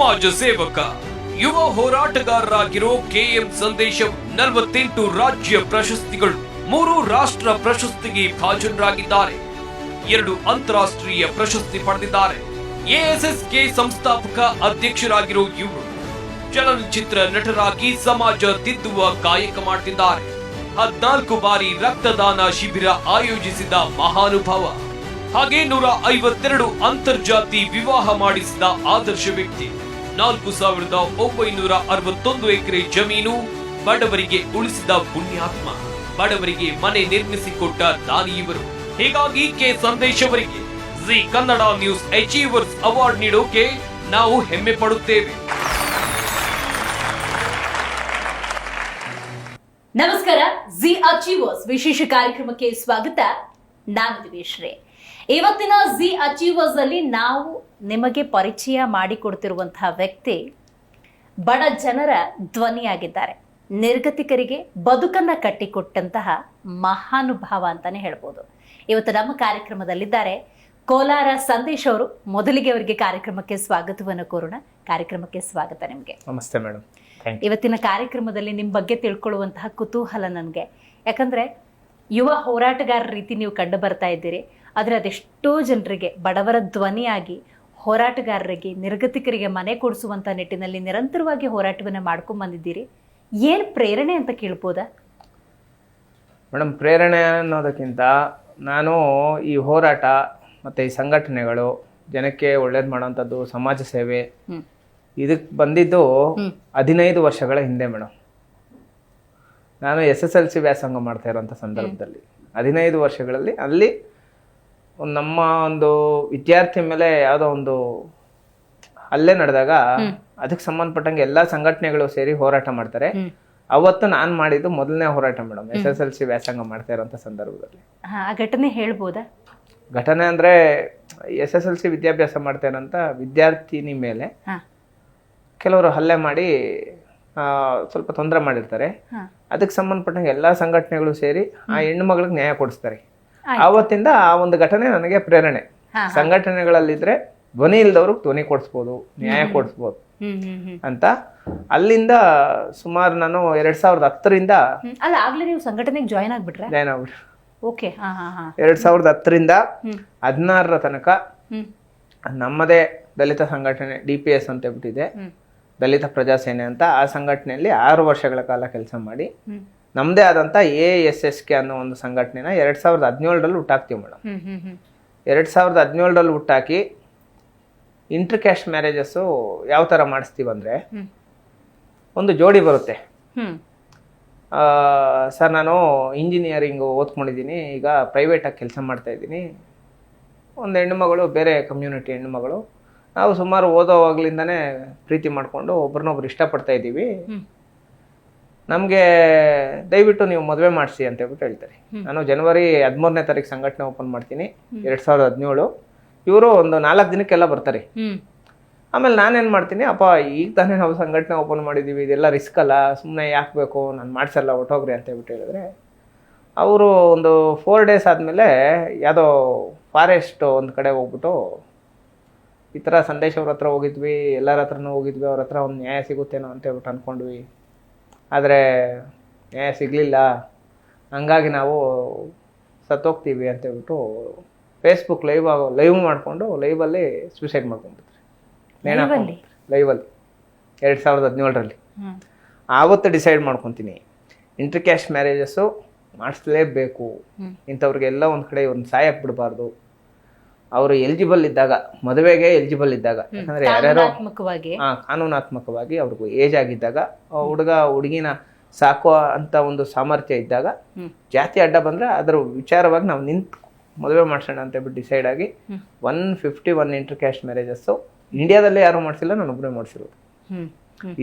ಸಮಾಜ ಸೇವಕ, ಯುವ ಹೋರಾಟಗಾರರಾಗಿರೋ ಕೆಎಂ ಸಂದೇಶಂ 48 ರಾಜ್ಯ ಪ್ರಶಸ್ತಿಗಳು, 3 ರಾಷ್ಟ್ರ ಪ್ರಶಸ್ತಿಗೆ ಭಾಜನರಾಗಿದ್ದಾರೆ. 2 ಅಂತಾರಾಷ್ಟ್ರೀಯ ಪ್ರಶಸ್ತಿ ಪಡೆದಿದ್ದಾರೆ. ಎಎಸ್ಎಸ್ಕೆ ಸಂಸ್ಥಾಪಕ ಅಧ್ಯಕ್ಷರಾಗಿರೋ ಇವರು ಚಲನಚಿತ್ರ ನಟರಾಗಿ ಸಮಾಜ ತಿದ್ದುವ ಕಾಯಕ ಮಾಡ್ತಿದ್ದಾರೆ. 14 ಬಾರಿ ರಕ್ತದಾನ ಶಿಬಿರ ಆಯೋಜಿಸಿದ ಮಹಾನುಭಾವ. ಹಾಗೆ 152 ಅಂತರ್ಜಾತಿ ವಿವಾಹ ಮಾಡಿಸಿದ ಆದರ್ಶ ವ್ಯಕ್ತಿ. 4961 ಎಕರೆ ಜಮೀನು ಬಡವರಿಗೆ ಉಳಿಸಿದ ಪುಣ್ಯಾತ್ಮ. ಬಡವರಿಗೆ ಮನೆ ನಿರ್ಮಿಸಿಕೊಟ್ಟ ದಾನಿ ಇವರು. ಹೀಗಾಗಿ ಕೆ ಸಂದೇಶ್ ಅವರಿಗೆ Zee Kannada news achievers award ನೀಡೋಕೆ ನಾವು ಹೆಮ್ಮೆ ಪಡುತ್ತೇವೆ. ನಮಸ್ಕಾರ, ಜಿ ಅಚೀವರ್ಸ್ ವಿಶೇಷ ಕಾರ್ಯಕ್ರಮಕ್ಕೆ ಸ್ವಾಗತ. ನಾನು ದಿವೇಶ್ರೇ. ಇವತ್ತಿನ ಜಿ ಅಚೀವರ್ಸ್ ಅಲ್ಲಿ ನಾವು ನಿಮಗೆ ಪರಿಚಯ ಮಾಡಿಕೊಡ್ತಿರುವಂತಹ ವ್ಯಕ್ತಿ ಬಡ ಜನರ ಧ್ವನಿಯಾಗಿದ್ದಾರೆ. ನಿರ್ಗತಿಕರಿಗೆ ಬದುಕನ್ನ ಕಟ್ಟಿಕೊಟ್ಟಂತಹ ಮಹಾನುಭಾವ ಅಂತಾನೆ ಹೇಳ್ಬೋದು. ಇವತ್ತು ನಮ್ಮ ಕಾರ್ಯಕ್ರಮದಲ್ಲಿದ್ದಾರೆ ಕೋಲಾರ ಸಂದೇಶ್ ಅವರು. ಮೊದಲಿಗೆ ಅವರಿಗೆ ಕಾರ್ಯಕ್ರಮಕ್ಕೆ ಸ್ವಾಗತವನ್ನು ಕೋರೋಣ. ಕಾರ್ಯಕ್ರಮಕ್ಕೆ ಸ್ವಾಗತ ನಿಮಗೆ. ನಮಸ್ತೆ ಮೇಡಮ್. ಇವತ್ತಿನ ಕಾರ್ಯಕ್ರಮದಲ್ಲಿ ನಿಮ್ಮ ಬಗ್ಗೆ ತಿಳ್ಕೊಳ್ಳುವಂತಹ ಕುತೂಹಲ ನನಗೆ. ಯಾಕಂದ್ರೆ ಯುವ ಹೋರಾಟಗಾರರ ರೀತಿ ನೀವು ಕಂಡು ಬರ್ತಾ ಇದ್ದೀರಿ. ಆದರೆ ಅದೆಷ್ಟೋ ಜನರಿಗೆ ಬಡವರ ಧ್ವನಿಯಾಗಿ ಹೋರಾಟಗಾರರಿಗೆ, ನಿರ್ಗತಿಕರಿಗೆ ಮನೆ ಕೊಡಿಸುವಂಥ ನಿಟ್ಟಿನಲ್ಲಿ ನಿರಂತರವಾಗಿ ಹೋರಾಟವನ್ನು ಮಾಡ್ಕೊಂಡು ಬಂದಿದ್ದೀರಿ. ಏನು ಪ್ರೇರಣೆ ಅಂತ ಕೇಳ್ಬೋದಾ ಮೇಡಮ್? ಪ್ರೇರಣೆ ಅನ್ನೋದಕ್ಕಿಂತ ನಾನು ಈ ಹೋರಾಟ ಮತ್ತು ಈ ಸಂಘಟನೆಗಳು, ಜನಕ್ಕೆ ಒಳ್ಳೇದು ಮಾಡೋವಂಥದ್ದು, ಸಮಾಜ ಸೇವೆ, ಇದಕ್ಕೆ ಬಂದಿದ್ದು 15 ವರ್ಷಗಳ ಹಿಂದೆ ಮೇಡಮ್. ನಾನು SSLC ವ್ಯಾಸಂಗ ಮಾಡ್ತಾ ಇರೋಂಥ ಸಂದರ್ಭದಲ್ಲಿ 15 ವರ್ಷಗಳಲ್ಲಿ ಅಲ್ಲಿ ನಮ್ಮ ಒಂದು ವಿದ್ಯಾರ್ಥಿ ಮೇಲೆ ಯಾವುದೋ ಒಂದು ಹಲ್ಲೆ ನಡೆದಾಗ ಅದಕ್ಕೆ ಸಂಬಂಧಪಟ್ಟಂಗೆ ಎಲ್ಲ ಸಂಘಟನೆಗಳು ಸೇರಿ ಹೋರಾಟ ಮಾಡ್ತಾರೆ. ಅವತ್ತು ನಾನು ಮಾಡಿದ್ದು ಮೊದಲನೇ ಹೋರಾಟ ಮೇಡಮ್, SSLC ವ್ಯಾಸಂಗ ಮಾಡ್ತಾ ಇರೋಂಥ ಸಂದರ್ಭದಲ್ಲಿ. ಆ ಘಟನೆ ಹೇಳ್ಬೋದಾ? ಘಟನೆ ಅಂದರೆ SSLC ವಿದ್ಯಾಭ್ಯಾಸ ಮಾಡ್ತಾ ಇರೋಂಥ ವಿದ್ಯಾರ್ಥಿನಿ ಮೇಲೆ ಕೆಲವರು ಹಲ್ಲೆ ಮಾಡಿ ಸ್ವಲ್ಪ ತೊಂದರೆ ಮಾಡಿರ್ತಾರೆ. ಅದಕ್ಕೆ ಸಂಬಂಧಪಟ್ಟಂಗೆ ಎಲ್ಲ ಸಂಘಟನೆಗಳು ಸೇರಿ ಆ ಹೆಣ್ಣು ಮಗಳಿಗೆ ನ್ಯಾಯ ಕೊಡಿಸ್ತಾರೆ. ಆವತ್ತಿಂದ ಆ ಒಂದು ಘಟನೆ ನನಗೆ ಪ್ರೇರಣೆ. ಸಂಘಟನೆಗಳಲ್ಲಿದ್ರೆ ಧ್ವನಿ ಇಲ್ದವ್ರು ಧ್ವನಿ ಕೊಡಿಸ್ಬೋದು, ನ್ಯಾಯ ಕೊಡಿಸ್ಬೋದು ಅಂತ. ಅಲ್ಲಿಂದ ಸುಮಾರು ನಾನು 2010ರಿಂದ ಅಲ್ಲ ಆಗ್ಲೇ ನೀವು ಸಂಘಟನೆಗೆ ಜಾಯ್ನ್ ಆಗ್ಬಿಟ್ರೆ? ಜಾಯ್ನ್ ಆಗ್ಬಿಟ್ರೆ. ಓಕೆ. 2010ರಿಂದ 16ರ ತನಕ ನಮ್ಮದೇ ದಲಿತ ಸಂಘಟನೆ DPS ಅಂತ ಹೇಳ್ಬಿಟ್ಟಿದೆ, ದಲಿತ ಪ್ರಜಾಸೇನೆ ಅಂತ. ಆ ಸಂಘಟನೆಯಲ್ಲಿ 6 ವರ್ಷಗಳ ಕಾಲ ಕೆಲಸ ಮಾಡಿ ನಮ್ಮದೇ ಆದಂಥ ASSK ಅನ್ನೋ ಒಂದು ಸಂಘಟನೆನ 2017ರಲ್ಲಿ ಹುಟ್ಟಾಕ್ತೀವಿ ಮೇಡಮ್. 2017ರಲ್ಲಿ ಹುಟ್ಟಾಕಿ ಇಂಟರ್ ಕ್ಯಾಸ್ಟ್ ಮ್ಯಾರೇಜಸ್ಸು ಯಾವ ಥರ ಮಾಡಿಸ್ತೀವಿ ಅಂದರೆ, ಒಂದು ಜೋಡಿ ಬರುತ್ತೆ. ಸರ್ ನಾನು ಇಂಜಿನಿಯರಿಂಗು ಓದ್ಕೊಂಡಿದ್ದೀನಿ, ಈಗ ಪ್ರೈವೇಟಾಗಿ ಕೆಲಸ ಮಾಡ್ತಾಯಿದ್ದೀನಿ. ಒಂದು ಹೆಣ್ಣುಮಗಳು, ಬೇರೆ ಕಮ್ಯುನಿಟಿ ಹೆಣ್ಣುಮಗಳು. ನಾವು ಸುಮಾರು ಓದೋವಾಗ್ಲಿಂದನೇ ಪ್ರೀತಿ ಮಾಡಿಕೊಂಡು ಒಬ್ರನ್ನೊಬ್ರು ಇಷ್ಟಪಡ್ತಾ ಇದ್ದೀವಿ. ನಮಗೆ ದಯವಿಟ್ಟು ನೀವು ಮದುವೆ ಮಾಡಿಸಿ ಅಂತ ಹೇಳ್ಬಿಟ್ಟು ಹೇಳ್ತಾರೆ. ನಾನು ಜನವರಿ 13ನೇ ತಾರೀಕು ಸಂಘಟನೆ ಓಪನ್ ಮಾಡ್ತೀನಿ 2017. ಇವರು ಒಂದು 4 ದಿನಕ್ಕೆಲ್ಲ ಬರ್ತಾರೆ. ಆಮೇಲೆ ನಾನೇನು ಮಾಡ್ತೀನಿ, ಅಪ್ಪ ಈಗ ತಾನೇ ನಾವು ಸಂಘಟನೆ ಓಪನ್ ಮಾಡಿದ್ದೀವಿ, ಇದೆಲ್ಲ ರಿಸ್ಕ್ ಅಲ್ಲ, ಸುಮ್ಮನೆ ಯಾಕೆ ಬೇಕು, ನಾನು ಮಾಡಿಸಲ್ಲ, ಹೊಟ್ಟೋಗ್ರಿ ಅಂತ ಹೇಳ್ಬಿಟ್ಟು ಹೇಳಿದ್ರೆ, ಅವರು ಒಂದು 4 ಡೇಸ್ ಆದಮೇಲೆ ಯಾವುದೋ ಫಾರೆಸ್ಟ್ ಒಂದು ಕಡೆ ಹೋಗ್ಬಿಟ್ಟು, ಈ ಥರ ಸಂದೇಶ್ ಅವ್ರ ಹತ್ರ ಹೋಗಿದ್ವಿ, ಎಲ್ಲರ ಹತ್ರನೂ ಹೋಗಿದ್ವಿ, ಅವ್ರ ಹತ್ರ ಒಂದು ನ್ಯಾಯ ಸಿಗುತ್ತೇನೋ ಅಂತ ಹೇಳ್ಬಿಟ್ಟು ಅಂದ್ಕೊಂಡ್ವಿ. ಆದರೆ ನ್ಯಾಯ ಸಿಗಲಿಲ್ಲ, ಹಂಗಾಗಿ ನಾವು ಸತ್ತೋಗ್ತೀವಿ ಅಂತ ಹೇಳ್ಬಿಟ್ಟು ಫೇಸ್ಬುಕ್ ಲೈವ್ ಮಾಡಿಕೊಂಡು ಲೈವಲ್ಲಿ ಸೂಸೈಡ್ ಮಾಡ್ಕೊಂಡ್ಬಿಟ್ರಿ. ಲೈವಲ್ಲಿ 2017ರಲ್ಲಿ. ಆವತ್ತು ಡಿಸೈಡ್ ಮಾಡ್ಕೊತೀನಿ, ಇಂಟರ್ ಕ್ಯಾಸ್ಟ್ ಮ್ಯಾರೇಜಸ್ಸು ಮಾಡಿಸ್ಲೇಬೇಕು. ಇಂಥವ್ರಿಗೆಲ್ಲ ಒಂದು ಕಡೆ ಇವ್ರನ್ನ ಸಾಯಕ್ಕೆ ಬಿಡಬಾರ್ದು. ಅವರು ಎಲಿಜಿಬಲ್ ಇದ್ದಾಗ, ಮದುವೆಗೆ ಎಲಿಜಿಬಲ್ ಇದ್ದಾಗ, ಯಾಕಂದ್ರೆ ಯಾರ್ಯಾರೋ ಕಾನೂನಾತ್ಮಕವಾಗಿ ಅವ್ರಿಗೂ ಏಜ್ ಆಗಿದ್ದಾಗ, ಹುಡುಗ ಹುಡುಗಿನ ಸಾಕುವ ಅಂತ ಒಂದು ಸಾಮರ್ಥ್ಯ ಇದ್ದಾಗ, ಜಾತಿ ಅಡ್ಡ ಬಂದ್ರೆ ಅದರ ವಿಚಾರವಾಗಿ ನಾವು ನಿಂತು ಮದುವೆ ಮಾಡ್ಸೋಣ ಅಂತ ಹೇಳ್ಬಿಟ್ಟು ಡಿಸೈಡ್ ಆಗಿ 151 ಇಂಟರ್ ಕ್ಯಾಸ್ಟ್ ಮ್ಯಾರೇಜಸ್ಸು ಇಂಡಿಯಾದಲ್ಲೇ ಯಾರು ಮಾಡಿಸಿಲ್ಲ, ನಾನು ಒಬ್ಬರೇ ಮಾಡಿಸಿರೋದು.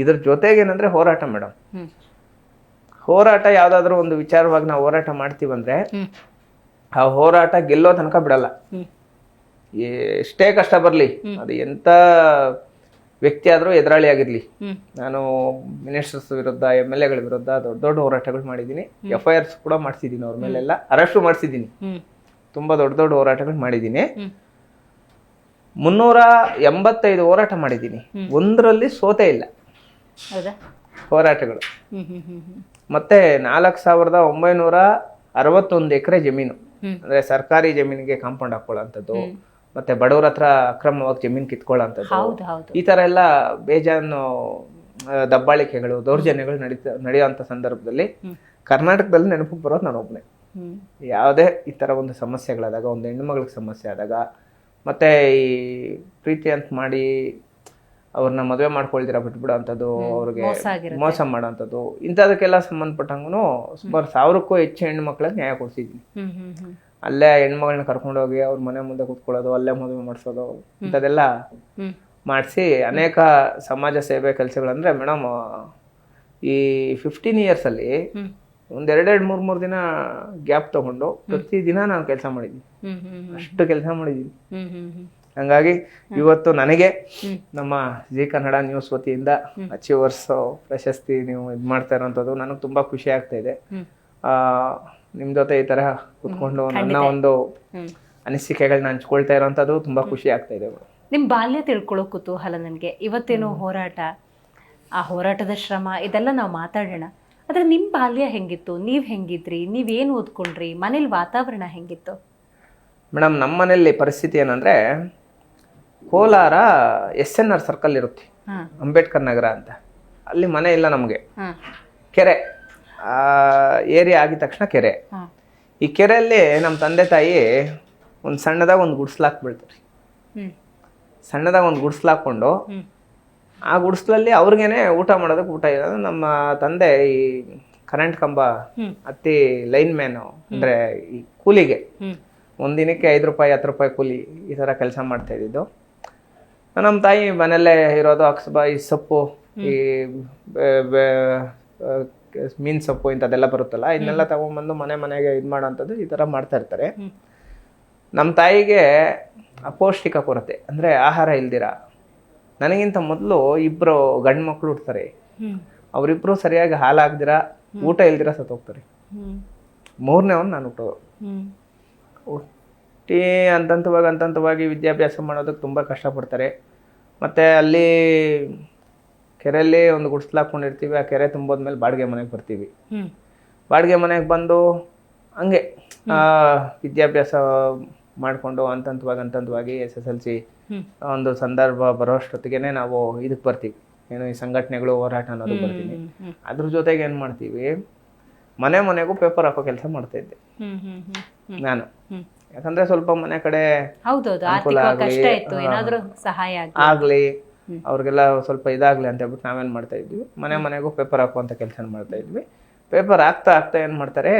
ಇದ್ರ ಜೊತೆಗೆ ಏನಂದ್ರೆ ಹೋರಾಟ ಮೇಡಮ್. ಹೋರಾಟ ಯಾವುದಾದ್ರೂ ಒಂದು ವಿಚಾರವಾಗಿ ನಾವು ಹೋರಾಟ ಮಾಡ್ತೀವಂದ್ರೆ ಆ ಹೋರಾಟ ಗೆಲ್ಲೋ ತನಕ ಬಿಡಲ್ಲ. ಎಷ್ಟೇ ಕಷ್ಟ ಬರಲಿ, ಅದು ಎಂಥ ವ್ಯಕ್ತಿ ಆದರೂ ಎದುರಾಳಿ ಆಗಿರಲಿ. ನಾನು ಮಿನಿಸ್ಟರ್ಸ್ ವಿರುದ್ಧ, MLAಗಳ ವಿರುದ್ಧ ದೊಡ್ಡ ದೊಡ್ಡ ಹೋರಾಟಗಳು ಮಾಡಿದ್ದೀನಿ. FIRs ಕೂಡ ಮಾಡಿಸಿದ್ದೀನಿ, ಅವ್ರ ಮೇಲೆಲ್ಲ ಅರೆಸ್ಟು ಮಾಡಿಸಿದ್ದೀನಿ. ತುಂಬ ದೊಡ್ಡ ದೊಡ್ಡ ಹೋರಾಟಗಳು ಮಾಡಿದ್ದೀನಿ. 385 ಹೋರಾಟ ಮಾಡಿದ್ದೀನಿ, ಒಂದರಲ್ಲಿ ಸೋತೆ ಇಲ್ಲ ಹೌದಾ? ಹೋರಾಟಗಳು. ಹ್ಮ್ ಹ್ಮ್ ಹ್ಮ್ ಹ್ಮ್ ಮತ್ತೆ 4961 ಎಕರೆ ಜಮೀನು, ಅಂದ್ರೆ ಸರ್ಕಾರಿ ಜಮೀನಿಗೆ ಕಾಂಪೌಂಡ್ ಹಾಕೊಳ್ಳೋಂಥದ್ದು, ಮತ್ತೆ ಬಡವರ ಹತ್ರ ಅಕ್ರಮವಾಗಿ ಜಮೀನು ಕಿತ್ಕೊಳ್ಳೋಂಥದ್ದು, ಹೌದು ಹೌದು. ಈ ತರ ಎಲ್ಲ ಬೇಜಾನು ದಬ್ಬಾಳಿಕೆಗಳು, ದೌರ್ಜನ್ಯಗಳು ನಡೆಯುವಂಥ ಸಂದರ್ಭದಲ್ಲಿ ಕರ್ನಾಟಕದಲ್ಲಿ ನೆನಪಿಗೆ ಬರೋದು ನಾನು ಒಬ್ಬನೇ. ಯಾವುದೇ ಈ ಥರ ಒಂದು ಸಮಸ್ಯೆಗಳಾದಾಗ, ಒಂದು ಹೆಣ್ಣು ಮಗಳಿಗೆ ಸಮಸ್ಯೆ ಆದಾಗ, ಮತ್ತೆ ಈ ಪ್ರೀತಿ ಅಂತ ಮಾಡಿ ಅವ್ರನ್ನ ಮದುವೆ ಮಾಡ್ಕೊಳ್ದಿರ ಬಿಟ್ಬಿಡೋ ಅಂಥದ್ದು, ಅವ್ರಿಗೆ ಮೋಸ ಮಾಡೋಂಥದ್ದು, ಇಂಥದಕ್ಕೆಲ್ಲ ಸಂಬಂಧಪಟ್ಟಂಗೂ ಸುಮಾರು 1000ಕ್ಕೂ ಹೆಚ್ಚು ಹೆಣ್ಣು ಮಕ್ಳಿಗೆ ನ್ಯಾಯ ಕೊಡಿಸಿದ್ದೀನಿ. ಅಲ್ಲೇ ಹೆಣ್ಮಗಳನ್ನ ಕರ್ಕೊಂಡೋಗಿ ಅವ್ರ ಮನೆ ಮುಂದೆ ಕೂತ್ಕೊಳ್ಳೋದು, ಅಲ್ಲೇ ಮದುವೆ ಮಾಡಿಸೋದು, ಇಂಥದ್ದೆಲ್ಲ ಮಾಡಿಸಿ ಅನೇಕ ಸಮಾಜ ಸೇವೆ ಕೆಲಸಗಳಂದ್ರೆ ಮೇಡಮ್ ಈ 15 ಇಯರ್ಸಲ್ಲಿ ಒಂದ್ 2-3 ದಿನ ಗ್ಯಾಪ್ ತಗೊಂಡು ಪ್ರತಿ ದಿನ ನಾನು ಕೆಲಸ ಮಾಡಿದ್ದೀನಿ, ಅಷ್ಟು ಕೆಲಸ ಮಾಡಿದ್ದೀನಿ. ಹಂಗಾಗಿ ಇವತ್ತು ನನಗೆ ನಮ್ಮ ಜಿ ಕನ್ನಡ ನ್ಯೂಸ್ ವತಿಯಿಂದ ಅಚೀವರ್ಸ್ ಪ್ರಶಸ್ತಿ ನೀವು ಇದು ಮಾಡ್ತಾ ಇರೋಂಥದ್ದು ನನಗೆ ತುಂಬಾ ಖುಷಿ ಆಗ್ತಾ ಇದೆ. ನಿಮ್ ಜೊತೆ ಈ ತರ ಕುತ್ಕೊಂಡು ನನ್ನ ಒಂದು ಅನಿಸಿಕೆಗಳನ್ನ ಹಂಚ್ಕೊಳ್ತಾ ಇರೋಂಥದ್ದು ತುಂಬಾ ಖುಷಿ ಆಗ್ತಾ ಇದೆ. ನಿಮ್ ಬಾಲ್ಯ ತಿಳ್ಕೊಳ್ಳೋ ಕುತೂಹಲ ನನಗೆ. ಇವತ್ತೇನು ಹೋರಾಟ, ಆ ಹೋರಾಟದ ಶ್ರಮ ಇದೆಲ್ಲ ನಾವು ಮಾತಾಡೋಣ. ಆದ್ರೆ ನಿಮ್ ಬಾಲ್ಯ ಹೆಂಗಿತ್ತು? ನೀವ್ ಹೆಂಗಿದ್ರಿ? ನೀವೇನು ಓದ್ಕೊಂಡ್ರಿ? ಮನೇಲಿ ವಾತಾವರಣ ಹೆಂಗಿತ್ತು? ಮೇಡಮ್, ನಮ್ಮ ಮನೆಯಲ್ಲಿ ಪರಿಸ್ಥಿತಿ ಏನಂದ್ರೆ, ಕೋಲಾರ SNR ಸರ್ಕಲ್ ಇರುತ್ತೆ, ಅಂಬೇಡ್ಕರ್ ನಗರ ಅಂತ. ಅಲ್ಲಿ ಮನೆ ಇಲ್ಲ ನಮಗೆ, ಕೆರೆ ಏರಿಯಾ ಆಗಿದ ತಕ್ಷಣ ಕೆರೆ. ಈ ಕೆರೆಯಲ್ಲಿ ನಮ್ಮ ತಂದೆ ತಾಯಿ ಒಂದು ಸಣ್ಣದಾಗ ಒಂದು ಗುಡಿಸ್ಲಾಕ್ಬಿಡ್ತಾರೆ. ಸಣ್ಣದಾಗ ಒಂದು ಗುಡಿಸ್ಲಾಕೊಂಡು ಆ ಗುಡಿಸ್ಲಲ್ಲಿ ಅವ್ರಿಗೇನೆ ಊಟ ಮಾಡೋದಕ್ಕೆ ಊಟ ಇಲ್ಲ. ನಮ್ಮ ತಂದೆ ಈ ಕರೆಂಟ್ ಕಂಬ ಹತ್ತಿ ಲೈನ್ ಮ್ಯಾನು, ಅಂದ್ರೆ ಈ ಕೂಲಿಗೆ ಒಂದಿನಕ್ಕೆ 5 ರೂಪಾಯಿ 10 ರೂಪಾಯಿ ಕೂಲಿ, ಈ ತರ ಕೆಲಸ ಮಾಡ್ತಾ ಇದ್ದಿದ್ದು. ನಮ್ಮ ತಾಯಿ ಮನೆಯಲ್ಲೇ ಇರೋದು, ಈ ಸೊಪ್ಪು, ಈ ಮೀನ್ ಸೊಪ್ಪು ಇಂಥದ್ದೆಲ್ಲ ಬರುತ್ತಲ್ಲ, ಇದನ್ನೆಲ್ಲ ತಗೊಂಡ್ಬಂದು ಮನೆಗೆ ಇದು ಮಾಡೋಂಥದ್ದು, ಈ ತರ ಮಾಡ್ತಾ ಇರ್ತಾರೆ. ನಮ್ಮ ತಾಯಿಗೆ ಅಪೌಷ್ಟಿಕ ಕೊರತೆ, ಅಂದ್ರೆ ಆಹಾರ ಇಲ್ದಿರ, ನನಗಿಂತ ಮೊದಲು 2 ಗಂಡು ಮಕ್ಳು ಹುಡ್ತಾರೆ. ಅವರಿಬ್ರು ಸರಿಯಾಗಿ ಹಾಲಾಗ್ದಿರ, ಊಟ ಇಲ್ದಿರ ಸತ್ತೋಗ್ತಾರೆ. 3ನೇವನ್ ನಾನು ಹುಟ್ಟೋದು. ಹುಟ್ಟಿ ಹಂತವಾಗಿ ವಿದ್ಯಾಭ್ಯಾಸ ಮಾಡೋದಕ್ಕೆ ತುಂಬ ಕಷ್ಟಪಡ್ತಾರೆ. ಮತ್ತು ಅಲ್ಲಿ ಕೆರೆಯಲ್ಲಿ ಒಂದು ಗುಡಿಸ್ಲಾಕೊಂಡಿರ್ತೀವಿ, ಆ ಕೆರೆ ತುಂಬೋದ್ಮೇಲೆ ಬಾಡಿಗೆ ಮನೆಗೆ ಬರ್ತೀವಿ. ಬಾಡಿಗೆ ಮನೆಗೆ ಬಂದು ಹಂಗೆ ವಿದ್ಯಾಭ್ಯಾಸ ಮಾಡಿಕೊಂಡು ಹಂತವಾಗಿ SSLC ಒಂದು ಸಂದರ್ಭ ಬರೋಷ್ಟೊತ್ತಿಗೆನೆ ನಾವು ಇದಕ್ಕೆ ಬರ್ತೀವಿ, ಏನು ಈ ಸಂಘಟನೆಗಳು, ಹೋರಾಟ ಅನ್ನೋದು ಬರ್ತೀವಿ. ಅದ್ರ ಜೊತೆಗೆ ಏನು ಮಾಡ್ತೀವಿ, ಮನೆಗೂ ಪೇಪರ್ ಹಾಕೋ ಕೆಲಸ ಮಾಡ್ತಾ ಇದ್ದೆ ನಾನು. ಯಾಕಂದ್ರೆ ಸ್ವಲ್ಪ ಮನೆ ಕಡೆ ಅನುಕೂಲ ಆಗ್ಲಿ, ಅವ್ರಿಗೆಲ್ಲ ಸ್ವಲ್ಪ ಇದಾಗ್ಲಿ ಅಂತ ಹೇಳ್ಬಿಟ್ಟು ನಾವೇನ್ ಮಾಡ್ತಾ ಇದ್ವಿ, ಮನೆಗೂ ಪೇಪರ್ ಹಾಕುವಂತ ಕೆಲಸ ಮಾಡ್ತಾ ಇದ್ವಿ. ಪೇಪರ್ ಹಾಕ್ತಾ ಏನ್ ಮಾಡ್ತಾರೆ,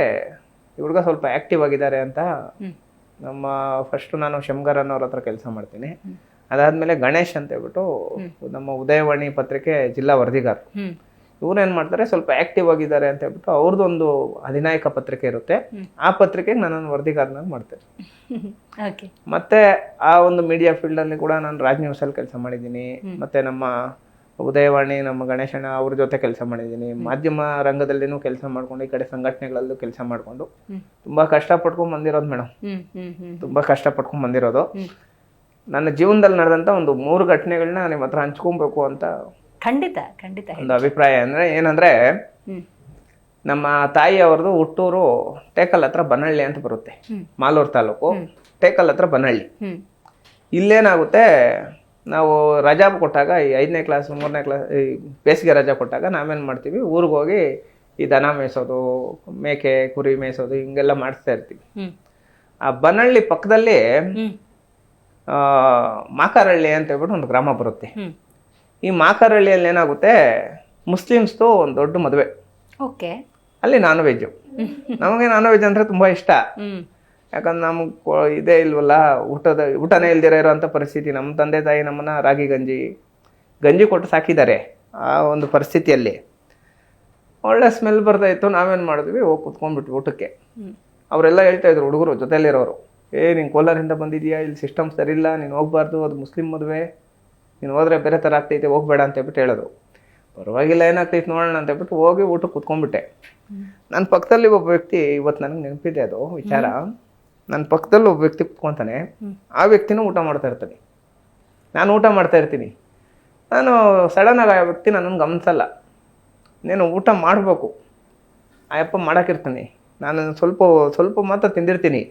ಈ ಹುಡುಗ ಸ್ವಲ್ಪ ಆಕ್ಟಿವ್ ಆಗಿದ್ದಾರೆ ಅಂತ ನಮ್ಮ ಫಸ್ಟ್ ನಾನು ಶಂಗರ್ ಅನ್ನೋರ ಹತ್ರ ಕೆಲಸ ಮಾಡ್ತೀನಿ. ಅದಾದ್ಮೇಲೆ ಗಣೇಶ್ ಅಂತ ಹೇಳ್ಬಿಟ್ಟು ನಮ್ಮ ಉದಯವಾಣಿ ಪತ್ರಿಕೆ ಜಿಲ್ಲಾ ವರದಿಗಾರ, ಇವ್ರೇನ್ ಮಾಡ್ತಾರೆ, ಸ್ವಲ್ಪ ಆಕ್ಟಿವ್ ಆಗಿದ್ದಾರೆ ಅಂತ ಹೇಳ್ಬಿಟ್ಟು ಅವ್ರದ್ದೊಂದು ಅಧಿನಾಯಕ ಪತ್ರಿಕೆ ಇರುತ್ತೆ, ಆ ಪತ್ರಿಕೆಗೆ ನನ್ನನ್ನು ವರದಿಗಾರನಾಗಿ ಮಾಡ್ತಾರೆ. ಮತ್ತೆ ಆ ಒಂದು ಮೀಡಿಯಾ ಫೀಲ್ಡ್ ಅಲ್ಲಿ ಕೂಡ ನಾನು ರಾಜ್ ನ್ಯೂಸ್ ಅಲ್ಲಿ ಕೆಲಸ ಮಾಡಿದ್ದೀನಿ. ಮತ್ತೆ ನಮ್ಮ ಉದಯವಾಣಿ, ನಮ್ಮ ಗಣೇಶಣ್ಣ ಅವ್ರ ಜೊತೆ ಕೆಲಸ ಮಾಡಿದ್ದೀನಿ. ಮಾಧ್ಯಮ ರಂಗದಲ್ಲಿನೂ ಕೆಲಸ ಮಾಡ್ಕೊಂಡು, ಈ ಕಡೆ ಸಂಘಟನೆಗಳಲ್ಲೂ ಕೆಲಸ ಮಾಡ್ಕೊಂಡು ತುಂಬಾ ಕಷ್ಟಪಟ್ಕೊಂಡ್ ಬಂದಿರೋದು ಮೇಡಮ್, ತುಂಬಾ ಕಷ್ಟಪಟ್ಕೊಂಡ್ ಬಂದಿರೋದು. ನನ್ನ ಜೀವನದಲ್ಲಿ ನಡೆದಂತ ಒಂದು 3 ಘಟನೆಗಳನ್ನ ನಿಮ್ಮ ಹತ್ರ ಹಂಚ್ಕೊಬೇಕು ಅಂತ ಖಂಡಿತ ಒಂದು ಅಭಿಪ್ರಾಯ. ಏನಂದ್ರೆ ನಮ್ಮ ತಾಯಿ ಅವ್ರದ್ದು ಹುಟ್ಟೂರು ಟೇಕಲ್ ಹತ್ರ ಬನಹಳ್ಳಿ ಅಂತ ಬರುತ್ತೆ, ಮಾಲೂರು ತಾಲೂಕು, ಟೇಕಲ್ ಹತ್ರ ಬನಹಳ್ಳಿ. ಇಲ್ಲೇನಾಗುತ್ತೆ, ನಾವು ರಜಾ ಕೊಟ್ಟಾಗ, ಈ 5ನೇ ಕ್ಲಾಸ್ 3ನೇ ಕ್ಲಾಸ್ ಬೇಸಿಗೆ ರಜಾ ಕೊಟ್ಟಾಗ ನಾವೇನ್ ಮಾಡ್ತೀವಿ, ಊರಿಗೆ ಹೋಗಿ ಈ ದನ ಮೇಯಿಸೋದು, ಮೇಕೆ ಕುರಿ ಮೇಯಿಸೋದು, ಹಿಂಗೆಲ್ಲ ಮಾಡಿಸ್ತಾ ಇರ್ತೀವಿ. ಆ ಬನಹಳ್ಳಿ ಪಕ್ಕದಲ್ಲಿ ಮಾಕಾರಹಳ್ಳಿ ಅಂತ ಹೇಳ್ಬಿಟ್ಟು ಒಂದು ಗ್ರಾಮ ಬರುತ್ತೆ. ಈ ಮಾಕಾರಹಳ್ಳಿಯಲ್ಲಿ ಏನಾಗುತ್ತೆ, ಮುಸ್ಲಿಮ್ಸ್ದು ಒಂದು ದೊಡ್ಡ ಮದುವೆ, ಅಲ್ಲಿ ನಾನ್ ವೆಜ್. ನಮಗೆ ನಾನ್ ವೆಜ್ ಅಂದ್ರೆ ತುಂಬಾ ಇಷ್ಟ. ಯಾಕಂದ್ರೆ ನಮ್ಗೆ ಇದೇ ಇಲ್ವಲ್ಲ, ಊಟನೇ ಇಲ್ದಿರ ಇರೋಂಥ ಪರಿಸ್ಥಿತಿ. ನಮ್ಮ ತಂದೆ ತಾಯಿ ನಮ್ಮನ್ನ ರಾಗಿ ಗಂಜಿ ಕೊಟ್ಟು ಸಾಕಿದ್ದಾರೆ. ಆ ಒಂದು ಪರಿಸ್ಥಿತಿಯಲ್ಲಿ ಒಳ್ಳೆ ಸ್ಮೆಲ್ ಬರ್ತಾ ಇತ್ತು. ನಾವೇನ್ ಮಾಡಿದ್ವಿ, ಹೋಗಿ ಕುತ್ಕೊಂಡ್ಬಿಟ್ವಿ ಊಟಕ್ಕೆ. ಅವರೆಲ್ಲ ಹೇಳ್ತಾ ಇದ್ರು, ಹುಡುಗರು ಜೊತೆಲಿರೋರು, ನೀನ್ ಕೋಲಾರಿಂದ ಬಂದಿದ್ಯಾ, ಇಲ್ಲಿ ಸಿಸ್ಟಮ್ ಸರಿ ಇಲ್ಲ, ನೀನು ಹೋಗ್ಬಾರ್ದು, ಅದು ಮುಸ್ಲಿಂ ಮದುವೆ, ನೀನು ಹೋದ್ರೆ ಬೇರೆ ಥರ ಆಗ್ತೈತೆ, ಹೋಗ್ಬೇಡ ಅಂತ ಹೇಳ್ಬಿಟ್ಟು ಹೇಳೋದು. ಪರವಾಗಿಲ್ಲ, ಏನಾಗ್ತೈತೆ ನೋಡೋಣ ಅಂತ ಹೇಳ್ಬಿಟ್ಟು ಹೋಗಿ ಊಟಕ್ಕೆ ಕುತ್ಕೊಂಡ್ಬಿಟ್ಟೆ. ನನ್ನ ಪಕ್ಕದಲ್ಲಿ ಒಬ್ಬ ವ್ಯಕ್ತಿ, ಇವತ್ತು ನನಗೆ ನೆನಪಿದೆ ಅದು ವಿಚಾರ, ನನ್ನ ಪಕ್ಕದಲ್ಲಿ ಒಬ್ಬ ವ್ಯಕ್ತಿ ಕುತ್ಕೊಂತಾನೆ, ಆ ವ್ಯಕ್ತಿನೂ ಊಟ ಮಾಡ್ತಾ ಇರ್ತಾನೆ. ನಾನು ಊಟ ಮಾಡ್ತಾ ಇರ್ತೀನಿ, ನಾನು ಸಡನ್ನಾಗಿ ಆ ವ್ಯಕ್ತಿ ನನ್ನನ್ನು ಗಮನಿಸಲ್ಲ. ನೀನು ಊಟ ಮಾಡಬೇಕು, ಆ ಯಪ್ಪ ಮಾಡೋಕ್ಕಿರ್ತೀನಿ, ನಾನು ಸ್ವಲ್ಪ ಮಾತ್ರ ತಿಂದಿರ್ತೀನಿ,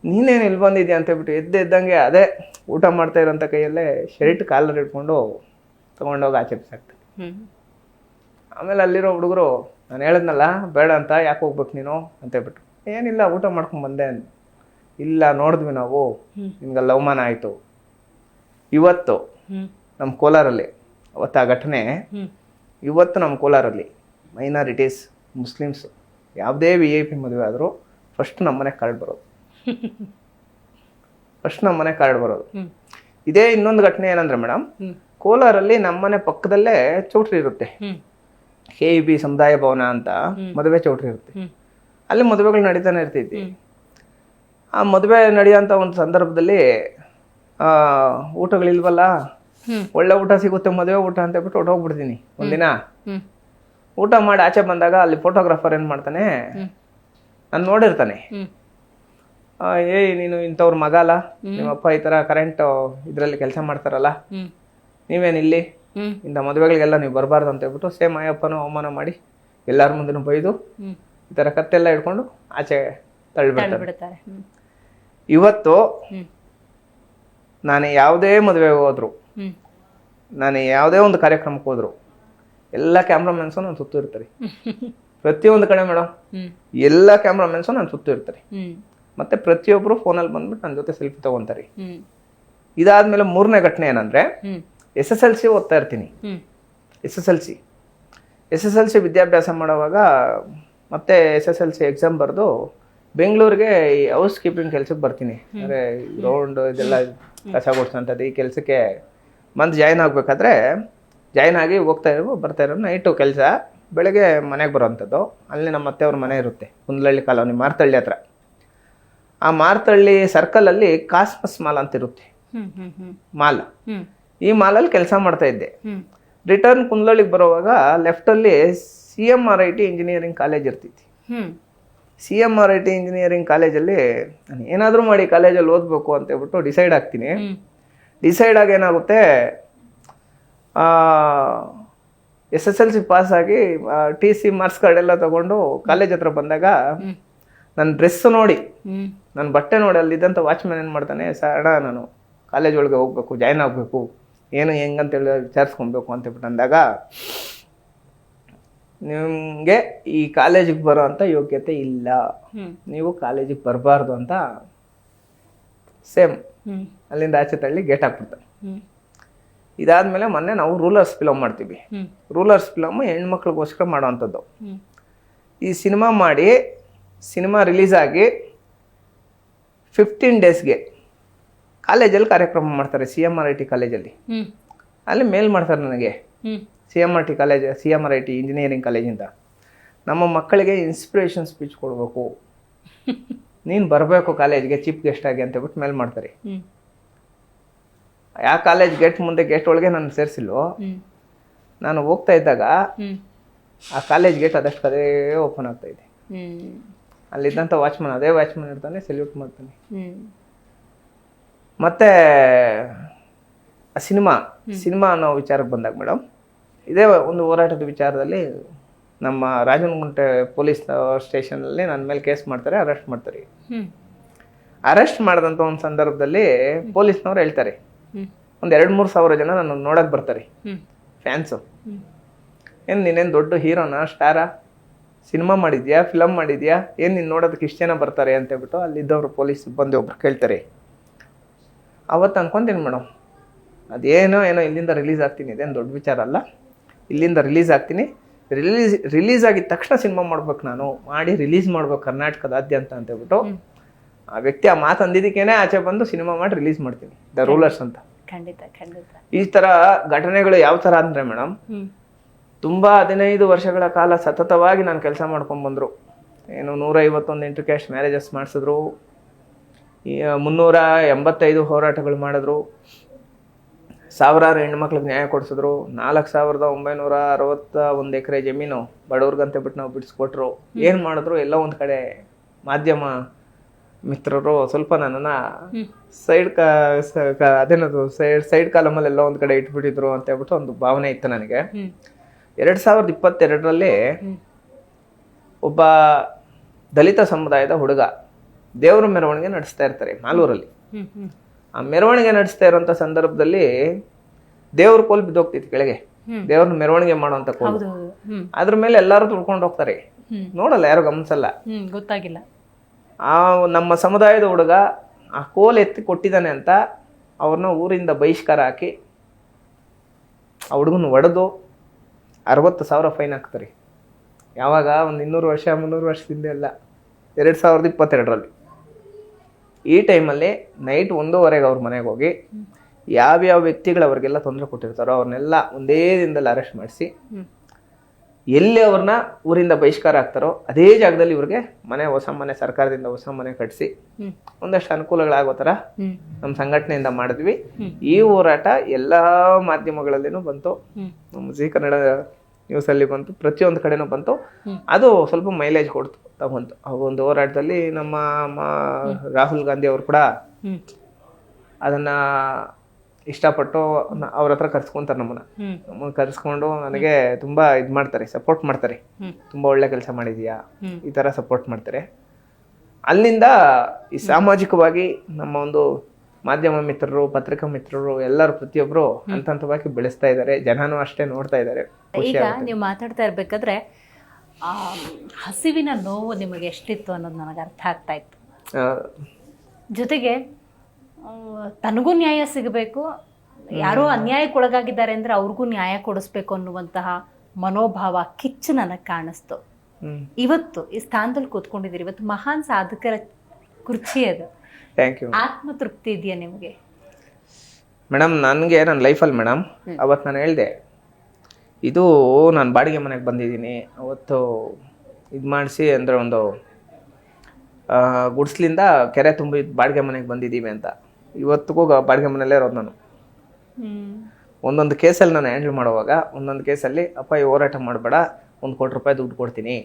ನೀನೇನು ಇಲ್ಲಿ ಬಂದಿದ್ಯಾ ಅಂತೇಳ್ಬಿಟ್ಟು ಎದ್ದಂಗೆ ಅದೇ ಊಟ ಮಾಡ್ತಾ ಇರೋಂಥ ಕೈಯಲ್ಲೇ ಶರ್ಟ್ ಕಾಲರ್ ಇಟ್ಕೊಂಡು ತೊಗೊಂಡೋಗಿ ಆಚೆ ಬಿಸಾಕ್ತೀನಿ. ಆಮೇಲೆ ಅಲ್ಲಿರೋ ಹುಡುಗರು, ನಾನು ಹೇಳಿದ್ನಲ್ಲ ಬೇಡ ಅಂತ, ಯಾಕೆ ಹೋಗ್ಬೇಕು ನೀನು ಅಂತೇಳ್ಬಿಟ್ಟು, ಏನಿಲ್ಲ ಊಟ ಮಾಡ್ಕೊಂಡು ಬಂದೆ ಅಂದ. ಇಲ್ಲ ನೋಡಿದ್ವಿ ನಾವು, ನಿಮ್ಗೆ ಅವಮಾನ ಆಯಿತು. ಇವತ್ತು ನಮ್ಮ ಕೋಲಾರಲ್ಲಿ ಅವತ್ತು ಆ ಘಟನೆ, ಇವತ್ತು ನಮ್ಮ ಕೋಲಾರಲ್ಲಿ ಮೈನಾರಿಟೀಸ್, ಮುಸ್ಲಿಮ್ಸ್ ಯಾವುದೇ VIP ಮದುವೆ ಆದರೂ ಫಸ್ಟ್ ನಮ್ಮನೆ ಕಾರ್ಡ್ ಬರೋದು. ಇದೇ ಇನ್ನೊಂದು ಘಟನೆ ಏನಂದ್ರೆ ಮೇಡಮ್, ಕೋಲಾರಲ್ಲಿ ನಮ್ಮನೆ ಪಕ್ಕದಲ್ಲೇ ಚೌಟ್ರಿ ಇರುತ್ತೆ, KEB ಸಮುದಾಯ ಭವನ ಅಂತ ಮದುವೆ ಚೌಟ್ರಿ ಇರುತ್ತೆ. ಅಲ್ಲಿ ಮದುವೆಗಳು ನಡೀತಾನೆ ಇರ್ತೈತಿ. ಆ ಮದುವೆ ನಡೆಯೋಂಥ ಒಂದು ಸಂದರ್ಭದಲ್ಲಿ ಊಟಗಳಿಲ್ವಲ್ಲ, ಒಳ್ಳೆ ಊಟ ಸಿಗುತ್ತೆ ಮದುವೆ ಊಟ ಅಂತ ಹೇಳ್ಬಿಟ್ಟು ಹೊಟ್ಟೋಗ್ಬಿಡ್ತೀನಿ. ಒಂದಿನ ಊಟ ಮಾಡಿ ಆಚೆ ಬಂದಾಗ ಅಲ್ಲಿ ಫೋಟೋಗ್ರಾಫರ್ ಏನ್ ಮಾಡ್ತಾನೆ, ನಾನು ನೋಡಿರ್ತಾನೆ, ನೀನು ಇಂಥವ್ರ ಮಗ ಅಲ್ಲ, ನಿಮ್ಮಪ್ಪ ಈ ತರ ಕರೆಂಟ್ ಇದ್ರಲ್ಲಿ ಕೆಲಸ ಮಾಡ್ತಾರಲ್ಲ, ನೀವೇನಿಲ್ಲಿ ಇಂಥ ಮದುವೆಗಳಿಗೆಲ್ಲ ನೀವು ಬರಬಾರ್ದು ಅಂತ ಹೇಳ್ಬಿಟ್ಟು ಸೇಮ್ ಅಯ್ಯಪ್ಪನೂ ಅವಮಾನ ಮಾಡಿ ಎಲ್ಲಾರ ಮುಂದೆನೂ ಬೈದು ಈ ತರ ಕತ್ತೆಲ್ಲ ಇಟ್ಕೊಂಡು ಆಚೆ ತಳ್ಳಿಬಿಡ್ತಾರೆ. ಇವತ್ತು ನಾನು ಯಾವುದೇ ಮದುವೆಗೆ ಹೋದ್ರು, ನಾನು ಯಾವುದೇ ಒಂದು ಕಾರ್ಯಕ್ರಮಕ್ಕೆ ಹೋದ್ರು, ಎಲ್ಲ ಕ್ಯಾಮ್ರಾಮನ್ಸು ನಾನು ಸುತ್ತು ಇರ್ತಾರೆ. ಪ್ರತಿಯೊಂದು ಕಡೆ ಮೇಡಮ್ ಎಲ್ಲ ಕ್ಯಾಮ್ರಾಮನ್ಸು ನಾನು ಸುತ್ತು ಇರ್ತಾರೆ. ಮತ್ತೆ ಪ್ರತಿಯೊಬ್ರು ಫೋನಲ್ಲಿ ಬಂದ್ಬಿಟ್ಟು ನನ್ನ ಜೊತೆ ಸೆಲ್ಫಿ ತಗೊಂತಾರೆ. ಇದಾದ್ಮೇಲೆ ಮೂರನೇ ಘಟನೆ ಏನಂದ್ರೆ, SSLC ಓದ್ತಾ ಇರ್ತೀನಿ. SSLC ವಿದ್ಯಾಭ್ಯಾಸ ಮಾಡುವಾಗ ಮತ್ತೆ SSLC ಎಕ್ಸಾಮ್ ಬರೆದು ಬೆಂಗಳೂರಿಗೆ ಈ ಹೌಸ್ ಕೀಪಿಂಗ್ ಕೆಲ್ಸಕ್ಕೆ ಬರ್ತೀನಿ. ಅಂದರೆ ಗ್ರೌಂಡ್ ಇದೆಲ್ಲ ಕಸ ಗುಡಿಸೋಂಥದ್ದು ಈ ಕೆಲಸಕ್ಕೆ ಬಂದು ಜಾಯ್ನ್ ಆಗಬೇಕಾದ್ರೆ, ಜಾಯ್ನ್ ಆಗಿ ಬರ್ತಾ ಇರೋ ನೈಟು ಕೆಲಸ, ಬೆಳಗ್ಗೆ ಮನೆಗೆ ಬರೋವಂಥದ್ದು. ಅಲ್ಲಿ ನಮ್ಮ ಅತ್ತೆಯವ್ರ ಮನೆ ಇರುತ್ತೆ, ಕುಂದಲಹಳ್ಳಿ ಕಾಲೋನಿ, ಮಾರ್ತಳ್ಳಿ ಹತ್ರ. ಆ ಮಾರ್ತಳ್ಳಿ ಸರ್ಕಲಲ್ಲಿ ಕಾಸ್ಮಸ್ ಮಾಲ್ ಅಂತ ಇರುತ್ತೆ, ಮಾಲ್. ಈ ಮಾಲಲ್ಲಿ ಕೆಲಸ ಮಾಡ್ತಾ ಇದ್ದೆ. ರಿಟರ್ನ್ ಕುಂದಲಹಳ್ಳಿಗೆ ಬರುವಾಗ ಲೆಫ್ಟಲ್ಲಿ CMRIT ಇಂಜಿನಿಯರಿಂಗ್ ಕಾಲೇಜ್ ಇರ್ತೈತಿ. CMRIT ಇಂಜಿನಿಯರಿಂಗ್ ಕಾಲೇಜಲ್ಲಿ ನಾನು ಏನಾದರೂ ಮಾಡಿ ಕಾಲೇಜಲ್ಲಿ ಓದಬೇಕು ಅಂತ ಹೇಳ್ಬಿಟ್ಟು ಡಿಸೈಡ್ ಆಗ್ತೀನಿ. ಡಿಸೈಡ್ ಆಗಿ ಏನಾಗುತ್ತೆ, SSLC ಪಾಸ್ ಆಗಿ TC ಮಾರ್ಕ್ಸ್ ಕಾರ್ಡ್ ಎಲ್ಲ ತಗೊಂಡು ಕಾಲೇಜ್ ಹತ್ರ ಬಂದಾಗ ನನ್ನ ಡ್ರೆಸ್ ನೋಡಿ, ನನ್ನ ಬಟ್ಟೆ ನೋಡಿ, ಅಲ್ಲಿದ್ದಂಥ ವಾಚ್ಮ್ಯಾನ್ ಏನು ಮಾಡ್ತಾನೆ, ಸಡ ನಾನು ಕಾಲೇಜ್ ಒಳಗೆ ಹೋಗ್ಬೇಕು, ಜಾಯ್ನ್ ಆಗಬೇಕು, ಏನು ಹೆಂಗಂತೇಳಿ ವಿಚಾರಿಸ್ಕೊಬೇಕು ಅಂತ ಹೇಳ್ಬಿಟ್ಟು ಅಂದಾಗ, ನಿಮಗೆ ಈ ಕಾಲೇಜಿಗೆ ಬರೋ ಅಂಥ ಯೋಗ್ಯತೆ ಇಲ್ಲ, ನೀವು ಕಾಲೇಜಿಗೆ ಬರಬಾರ್ದು ಅಂತ ಸೇಮ್ ಅಲ್ಲಿಂದ ಆಚೆ ತಳ್ಳಿ ಗೇಟ್ ಹಾಕ್ಬಿಡ್ತಾರೆ. ಇದಾದ್ಮೇಲೆ ಮೊನ್ನೆ ನಾವು ರೂಲರ್ಸ್ ಫಿಲಮ್ ಮಾಡ್ತೀವಿ. ರೂಲರ್ಸ್ ಫಿಲಮ್ ಹೆಣ್ಮಕ್ಳಿಗೋಸ್ಕರ ಮಾಡೋವಂಥದ್ದು. ಈ ಸಿನಿಮಾ ರಿಲೀಸ್ ಆಗಿ 15 ಡೇಸ್ಗೆ ಕಾಲೇಜಲ್ಲಿ ಕಾರ್ಯಕ್ರಮ ಮಾಡ್ತಾರೆ, CMRIT ಕಾಲೇಜಲ್ಲಿ. ಅಲ್ಲಿ ಮೇಲ್ ಮಾಡ್ತಾರೆ ನನಗೆ, CMRIT ಇಂಜಿನಿಯರಿಂಗ್ ಕಾಲೇಜಿಂದ, ನಮ್ಮ ಮಕ್ಕಳಿಗೆ ಇನ್ಸ್ಪಿರೇಷನ್ ಸ್ಪೀಚ್ ಕೊಡಬೇಕು, ನೀನು ಬರಬೇಕು ಕಾಲೇಜ್ಗೆ ಚೀಫ್ ಗೆಸ್ಟ್ ಆಗಿ ಅಂತ ಹೇಳ್ಬಿಟ್ಟು ಮೇಲ್ ಮಾಡ್ತಾರೆ. ಯಾವ ಕಾಲೇಜ್ ಗೇಟ್ ಮುಂದೆ ಗೇಟ್ ಒಳಗೆ ನಾನು ಸೇರಿಸಿಲ್ವೋ, ನಾನು ಹೋಗ್ತಾ ಇದ್ದಾಗ ಆ ಕಾಲೇಜ್ ಗೇಟ್ ಅದಷ್ಟು ಕದೇ ಓಪನ್ ಆಗ್ತಾ ಇದೆ. ಅಲ್ಲಿದ್ದಂಥ ಅದೇ ವಾಚ್ಮನ್ ಇರ್ತಾನೆ, ಸೆಲ್ಯೂಟ್ ಮಾಡ್ತಾನೆ. ಮತ್ತೆ ಸಿನಿಮಾ ಅನ್ನೋ ವಿಚಾರಕ್ಕೆ ಬಂದಾಗ ಮೇಡಮ್, ಇದೇ ಒಂದು ಹೋರಾಟದ ವಿಚಾರದಲ್ಲಿ ನಮ್ಮ ರಾಜನಗುಂಟೆ ಪೊಲೀಸ್ ಸ್ಟೇಷನಲ್ಲಿ ನನ್ನ ಮೇಲೆ ಕೇಸ್ ಮಾಡ್ತಾರೆ, ಅರೆಸ್ಟ್ ಮಾಡ್ತಾರೆ. ಅರೆಸ್ಟ್ ಮಾಡಿದಂಥ ಒಂದು ಸಂದರ್ಭದಲ್ಲಿ ಪೊಲೀಸ್ನವ್ರು ಹೇಳ್ತಾರೆ, ಒಂದು 2-3 ಸಾವಿರ ಜನ ನನ್ನ ನೋಡಕ್ ಬರ್ತಾರೆ, ಫ್ಯಾನ್ಸು. ಏನು ನೀನೇನು ದೊಡ್ಡ ಹೀರೋನಾ, ಸ್ಟಾರಾ, ಸಿನಿಮಾ ಮಾಡಿದ್ಯಾ, ಫಿಲಮ್ ಮಾಡಿದ್ಯಾ, ಏನು ನೀನು ನೋಡೋದಕ್ಕೆ ಇಷ್ಟು ಜನ ಬರ್ತಾರೆ ಅಂತ ಹೇಳ್ಬಿಟ್ಟು ಅಲ್ಲಿದ್ದವರು ಪೊಲೀಸ್ ಸಿಬ್ಬಂದಿ ಒಬ್ರು ಕೇಳ್ತಾರೆ. ಅವತ್ತು ಅನ್ಕೊಂತೀನಿ ಮೇಡಮ್, ಅದೇನೋ ಇಲ್ಲಿಂದ ರಿಲೀಸ್ ಆಗ್ತೀನಿ, ಇದೇನು ದೊಡ್ಡ ವಿಚಾರ ಅಲ್ಲ, ಇಲ್ಲಿಂದ ರಿಲೀಸ್ ಆಗ್ತೀನಿ, ರಿಲೀಸ್ ಆಗಿದ ತಕ್ಷಣ ಸಿನಿಮಾ ಮಾಡ್ಬೇಕು, ನಾನು ಮಾಡಿ ರಿಲೀಸ್ ಮಾಡ್ಬೇಕು ಕರ್ನಾಟಕದಾದ್ಯಂತ ಅಂತ ಹೇಳ್ಬಿಟ್ಟು ಆ ವ್ಯಕ್ತಿ ಆ ಮಾತು ಅಂದಿದ್ದಕ್ಕೇನೆ ಆಚೆ ಬಂದು ಸಿನಿಮಾ ಮಾಡಿ ರಿಲೀಸ್ ಮಾಡ್ತೀನಿ, ದ ರೂಲರ್ಸ್ ಅಂತ. ಖಂಡಿತ ಖಂಡಿತ. ಈ ತರ ಘಟನೆಗಳು ಯಾವ ತರ ಅಂದ್ರೆ ಮೇಡಮ್, ತುಂಬಾ 15 ವರ್ಷಗಳ ಕಾಲ ಸತತವಾಗಿ ನಾನು ಕೆಲಸ ಮಾಡ್ಕೊಂಡ್ ಬಂದ್ರು. ಏನು 151 ಇಂಟರ್ ಕ್ಯಾಸ್ಟ್ ಮ್ಯಾರೇಜಸ್ ಮಾಡಿಸಿದ್ರು, 385 ಹೋರಾಟಗಳು ಮಾಡಿದ್ರು, ಸಾವಿರಾರು ಹೆಣ್ಮಕ್ಳಿಗೆ ನ್ಯಾಯ ಕೊಡಿಸಿದ್ರು, 4961 ಎಕರೆ ಜಮೀನು ಬಡವ್ರಿಗಂತ ಬಿಟ್ಟು ನಾವು ಬಿಡಿಸ್ಕೊಟ್ರು. ಏನು ಮಾಡಿದ್ರು, ಎಲ್ಲ ಒಂದು ಕಡೆ ಮಾಧ್ಯಮ ಮಿತ್ರರು ಸ್ವಲ್ಪ ನನ್ನನ್ನ ಅದೇನದು ಸೈಡ್ ಕಾಲಮಲ್ಲಿ ಎಲ್ಲ ಒಂದ್ ಕಡೆ ಇಟ್ಬಿಟ್ಟಿದ್ರು ಅಂತ ಹೇಳ್ಬಿಟ್ಟು ಒಂದು ಭಾವನೆ ಇತ್ತು ನನಗೆ. 2022ರಲ್ಲಿ ಒಬ್ಬ ದಲಿತ ಸಮುದಾಯದ ಹುಡುಗ ದೇವ್ರ ಮೆರವಣಿಗೆ ನಡೆಸ್ತಾ ಇರ್ತಾರೆ ಮಾಲೂರಲ್ಲಿ. ಆ ಮೆರವಣಿಗೆ ನಡೆಸ್ತಾ ಇರೋಂಥ ಸಂದರ್ಭದಲ್ಲಿ ದೇವ್ರ ಕೋಲ್ ಬಿದ್ದೋಗ್ತಿತ್ತು ಕೆಳಗೆ, ದೇವ್ರನ್ನ ಮೆರವಣಿಗೆ ಮಾಡುವಂತ ಕೋಲ್. ಅದ್ರ ಮೇಲೆ ಎಲ್ಲಾರು ತುಳ್ಕೊಂಡು ಹೋಗ್ತಾರೆ, ನೋಡಲ್ಲ, ಯಾರು ಗಮನಿಸಲ್ಲ, ಗೊತ್ತಾಗಿಲ್ಲ. ಆ ನಮ್ಮ ಸಮುದಾಯದ ಹುಡುಗ ಆ ಕೋಲ್ ಎತ್ತಿ ಕೊಟ್ಟಿದ್ದಾನೆ ಅಂತ ಅವ್ರನ್ನ ಊರಿಂದ ಬಹಿಷ್ಕಾರ ಹಾಕಿ ಆ ಹುಡುಗನ ಹೊಡೆದು 60,000 ಫೈನ್ ಹಾಕ್ತಾರೆ. ಯಾವಾಗ ಒಂದು 200 ವರ್ಷ 300 ವರ್ಷದಿಂದ ಎಲ್ಲ 2022ರಲ್ಲಿ. ಈ ಟೈಮಲ್ಲಿ ನೈಟ್ 1:15 ಅವ್ರ ಮನೆಗೆ ಹೋಗಿ ಯಾವ್ಯಾವ ವ್ಯಕ್ತಿಗಳು ಅವ್ರಿಗೆಲ್ಲ ತೊಂದರೆ ಕೊಟ್ಟಿರ್ತಾರೋ ಅವ್ರನ್ನೆಲ್ಲ ಒಂದೇ ದಿನದಲ್ಲಿ ಅರೆಸ್ಟ್ ಮಾಡಿಸಿ ಎಲ್ಲಿ ಅವ್ರನ್ನ ಊರಿಂದ ಬಹಿಷ್ಕಾರ ಆಗ್ತಾರೋ ಅದೇ ಜಾಗದಲ್ಲಿ ಇವ್ರಿಗೆ ಹೊಸ ಮನೆ ಸರ್ಕಾರದಿಂದ ಹೊಸ ಮನೆ ಕಟ್ಟಿಸಿ ಒಂದಷ್ಟು ಅನುಕೂಲಗಳಾಗೋ ಥರ ನಮ್ಮ ಸಂಘಟನೆಯಿಂದ ಮಾಡಿದ್ವಿ. ಈ ಹೋರಾಟ ಎಲ್ಲ ಮಾಧ್ಯಮಗಳಲ್ಲಿನೂ ಬಂತು, ನಮ್ಮ ಜಿ ಕನ್ನಡ ನ್ಯೂಸಲ್ಲಿ ಬಂತು, ಪ್ರತಿಯೊಂದು ಕಡೆನೂ ಬಂತು. ಅದು ಸ್ವಲ್ಪ ಮೈಲೇಜ್ ತಗೊಂತು. ಆ ಒಂದು ಹೋರಾಟದಲ್ಲಿ ನಮ್ಮ ರಾಹುಲ್ ಗಾಂಧಿ ಅವರು ಕೂಡ ಅದನ್ನ ಇಷ್ಟಪಟ್ಟು ಅವ್ರ ಹತ್ರ ಕರ್ಸ್ಕೊಂತಾರೆ. ನಮ್ಮನ್ನ ಕರ್ಸ್ಕೊಂಡು ನನಗೆ ತುಂಬಾ ಇದ್ ಮಾಡ್ತಾರೆ, ಸಪೋರ್ಟ್ ಮಾಡ್ತಾರೆ. ತುಂಬಾ ಒಳ್ಳೆ ಕೆಲಸ ಮಾಡಿದೀಯಾ, ಈ ತರ ಸಪೋರ್ಟ್ ಮಾಡ್ತಾರೆ. ಅಲ್ಲಿಂದ ಈ ಸಾಮಾಜಿಕವಾಗಿ ನಮ್ಮ ಒಂದು ಮಾಧ್ಯಮ ಮಿತ್ರರು, ಪತ್ರಿಕಾ ಮಿತ್ರರು ಎಲ್ಲರೂ ಪ್ರತಿಯೊಬ್ರು ಹಂತವಾಗಿ ಬೆಳೆಸ್ತಾ ಇದ್ದಾರೆ. ಜನನೂ ಅಷ್ಟೇ ನೋಡ್ತಾ ಇದ್ದಾರೆ. ಈಗ ನೀವು ಮಾತಾಡ್ತಾ ಇರ್ಬೇಕಾದ್ರೆ ಹಸಿವಿನ ನೋವು ನಿಮಗೆ ಎಷ್ಟಿತ್ತು ಅನ್ನೋದು ನನಗೆ ಅರ್ಥ ಆಗ್ತಾ ಇತ್ತು. ಜೊತೆಗೆ ತನಗೂ ನ್ಯಾಯ ಸಿಗಬೇಕು, ಯಾರೋ ಅನ್ಯಾಯಕ್ಕೊಳಗಾಗಿದ್ದಾರೆ ಅಂದ್ರೆ ಅವ್ರಿಗೂ ನ್ಯಾಯ ಕೊಡಿಸ್ಬೇಕು ಅನ್ನುವಂತಹ ಮನೋಭಾವ, ಕಿಚ್ಚು ನನಗೆ ಕಾಣಿಸ್ತು. ಇವತ್ತು ಈ ಸ್ಥಾನದಲ್ಲಿ ಕೂತ್ಕೊಂಡಿದ್ದೀರಿ, ಇವತ್ತು ಮಹಾನ್ ಸಾಧಕರ ಕುರ್ಚಿ ಅದು. Thank you. ಆತ್ಮತೃಪ್ತಿ ಇದೆಯಾ ನಿಮಗೆ? ಮೇಡಮ್, ನನಗೆ ನನ್ನ ಲೈಫಲ್ಲಿ ಮೇಡಮ್ ಅವತ್ತು ನಾನು ಹೇಳಿದೆ, ಇದು ನಾನು ಬಾಡಿಗೆ ಮನೆಗೆ ಬಂದಿದ್ದೀನಿ. ಅವತ್ತು ಇದು ಮಾಡಿಸಿ ಅಂದರೆ ಒಂದು ಗುಡ್ಸ್ಲಿಂದ ಕೆರೆ ತುಂಬಿ ಬಾಡಿಗೆ ಮನೆಗೆ ಬಂದಿದ್ದೀವಿ ಅಂತ. ಇವತ್ತಿಗೂ ಬಾಡಿಗೆ ಮನೆಯಲ್ಲೇ ಇರೋದು ನಾನು. ಒಂದೊಂದು ಕೇಸಲ್ಲಿ ನಾನು ಹ್ಯಾಂಡಲ್ ಮಾಡುವಾಗ ಒಂದೊಂದು ಕೇಸಲ್ಲಿ ಅಪ್ಪ ಈ ಹೋರಾಟ ಮಾಡಬೇಡ, 1 ಕೋಟಿ ರೂಪಾಯಿ ದುಡ್ಡು ಕೊಡ್ತೀನಿ,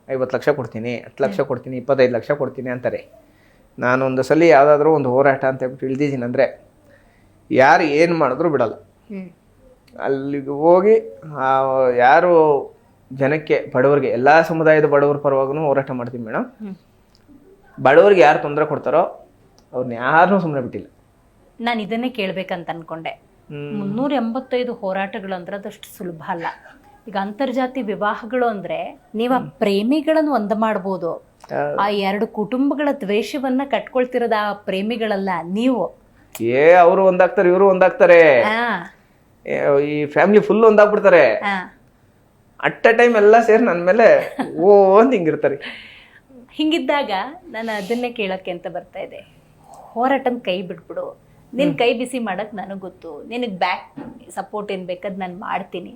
50 ಲಕ್ಷ ಕೊಡ್ತೀನಿ, 10 ಲಕ್ಷ ಕೊಡ್ತೀನಿ, 25 ಲಕ್ಷ ಕೊಡ್ತೀನಿ ಅಂತಾರೆ. ನಾನೊಂದು ಸಲ ಯಾವುದಾದ್ರೂ ಒಂದು ಹೋರಾಟ ಅಂತ ಹೇಳ್ಬಿಟ್ಟು ಇಳ್ದಿದ್ದೀನಿ ಅಂದರೆ ಯಾರು ಏನು ಮಾಡಿದ್ರು ಬಿಡಲ್ಲ. ಅಲ್ಲಿಗೆ ಹೋಗಿ ಯಾರು ಜನಕ್ಕೆ, ಬಡವರಿಗೆ, ಎಲ್ಲ ಸಮುದಾಯದ ಬಡವರ ಪರವಾಗೂ ಹೋರಾಟ ಮಾಡ್ತೀನಿ ಮೇಡಮ್. ಬಡವರಿಗೆ ಯಾರು ತೊಂದರೆ ಕೊಡ್ತಾರೋ ಅವ್ರನ್ನ ಯಾರನ್ನೂ ಸುಮ್ಮನೆ ಬಿಟ್ಟಿಲ್ಲ. ನಾನು ಇದನ್ನೇ ಕೇಳ್ಬೇಕಂತ ಅನ್ಕೊಂಡೆ. 385 ಹೋರಾಟಗಳು ಅಂದ್ರೆ ಅದಷ್ಟು ಸುಲಭ ಅಲ್ಲ. ಈಗ ಅಂತರ್ಜಾತಿ ವಿವಾಹಗಳು ಅಂದ್ರೆ ನೀವು ಆ ಪ್ರೇಮಿಗಳನ್ನು ಒಂದ ಮಾಡ್ಬೋದು, ಆ 2 ಕುಟುಂಬಗಳ ದ್ವೇಷವನ್ನ ಕಟ್ಕೊಳ್ತಿರೋದ ಆ ಪ್ರೇಮಿಗಳಲ್ಲ ನೀವು. ಅವರು ಒಂದಾಗ್ತಾರೆ, ಇವರು ಒಂದಾಗ್ತಾರೆ, ಈ ಫ್ಯಾಮಿಲಿ ಫುಲ್ ಒಂದಾಗ್ಬಿಡ್ತಾರೆ. ಅಟ್ ಅ ಟೈಮ್ ಎಲ್ಲ ಸೇರಿ ನನ್ನ ಮೇಲೆ ಅಂತ ಹಿಂಗಿರ್ತಾರೆ. ಹಿಂಗಿದ್ದಾಗ ನಾನು ಅದನ್ನೇ ಕೇಳಕ್ಕೆ ಅಂತ ಬರ್ತಾ ಇದೆ. ಹೋರಾಟನ ಕೈ ಬಿಟ್ಬಿಡು, ನಿನ್ನ ಕೈ ಬಿಸಿ ಮಾಡಕ್ ನನಗೆ ಗೊತ್ತು, ನಿನಗೆ ಬ್ಯಾಕ್ ಸಪೋರ್ಟ್ ಏನು ಬೇಕಾದ್ ನಾನು ಮಾಡ್ತೀನಿ.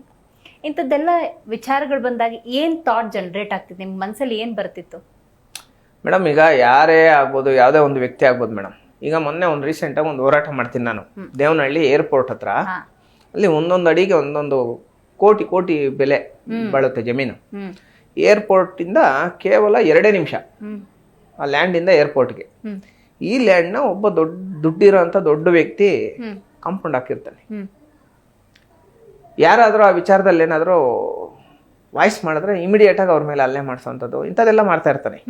ಇಂಥದ್ದೆಲ್ಲ ವಿಚಾರಗಳು ಬಂದಾಗ ಏನು ಥಾಟ್ ಜನರೇಟ್ ಆಗ್ತಿತ್ತು ನಿಮ್ಮ ಮನಸ್ಸಲ್ಲಿ, ಏನು ಬರ್ತಿತ್ತು ಮೇಡಮ್? ಈಗ ಯಾರೇ ಆಗ್ಬೋದು, ಯಾವುದೇ ಒಂದು ವ್ಯಕ್ತಿ ಆಗ್ಬೋದು ಮೇಡಮ್. ಈಗ ಮೊನ್ನೆ ಒಂದು ರೀಸೆಂಟಾಗಿ ಒಂದು ಹೋರಾಟ ಮಾಡ್ತೀನಿ ನಾನು, ದೇವನಹಳ್ಳಿ ಏರ್ಪೋರ್ಟ್ ಹತ್ರ. ಅಲ್ಲಿ ಒಂದೊಂದು ಅಡಿಗೆ ಒಂದೊಂದು ಕೋಟಿ ಬೆಲೆ ಬಾಳುತ್ತೆ ಜಮೀನು. ಏರ್ಪೋರ್ಟಿಂದ ಕೇವಲ 2 ನಿಮಿಷ ಆ ಲ್ಯಾಂಡಿಂದ ಏರ್ಪೋರ್ಟ್ಗೆ. ಈ ಲ್ಯಾಂಡ್ನ ಒಬ್ಬ ದುಡ್ಡಿರೋಂಥ ದೊಡ್ಡ ವ್ಯಕ್ತಿ ಕಾಂಪೌಂಡ್ ಹಾಕಿರ್ತಾನೆ. ಯಾರಾದರೂ ಆ ವಿಚಾರದಲ್ಲಿ ಏನಾದರೂ ವಾಯ್ಸ್ ಮಾಡಿದ್ರೆ ಇಮಿಡಿಯೇಟ್ ಆಗಿ ಅವ್ರ ಮೇಲೆ ಹಲ್ಲೆ ಮಾಡಿಸೋಂಥದ್ದು ಇಂಥದ್ದೆಲ್ಲ ಮಾಡ್ತಾ ಇರ್ತಾನೆ.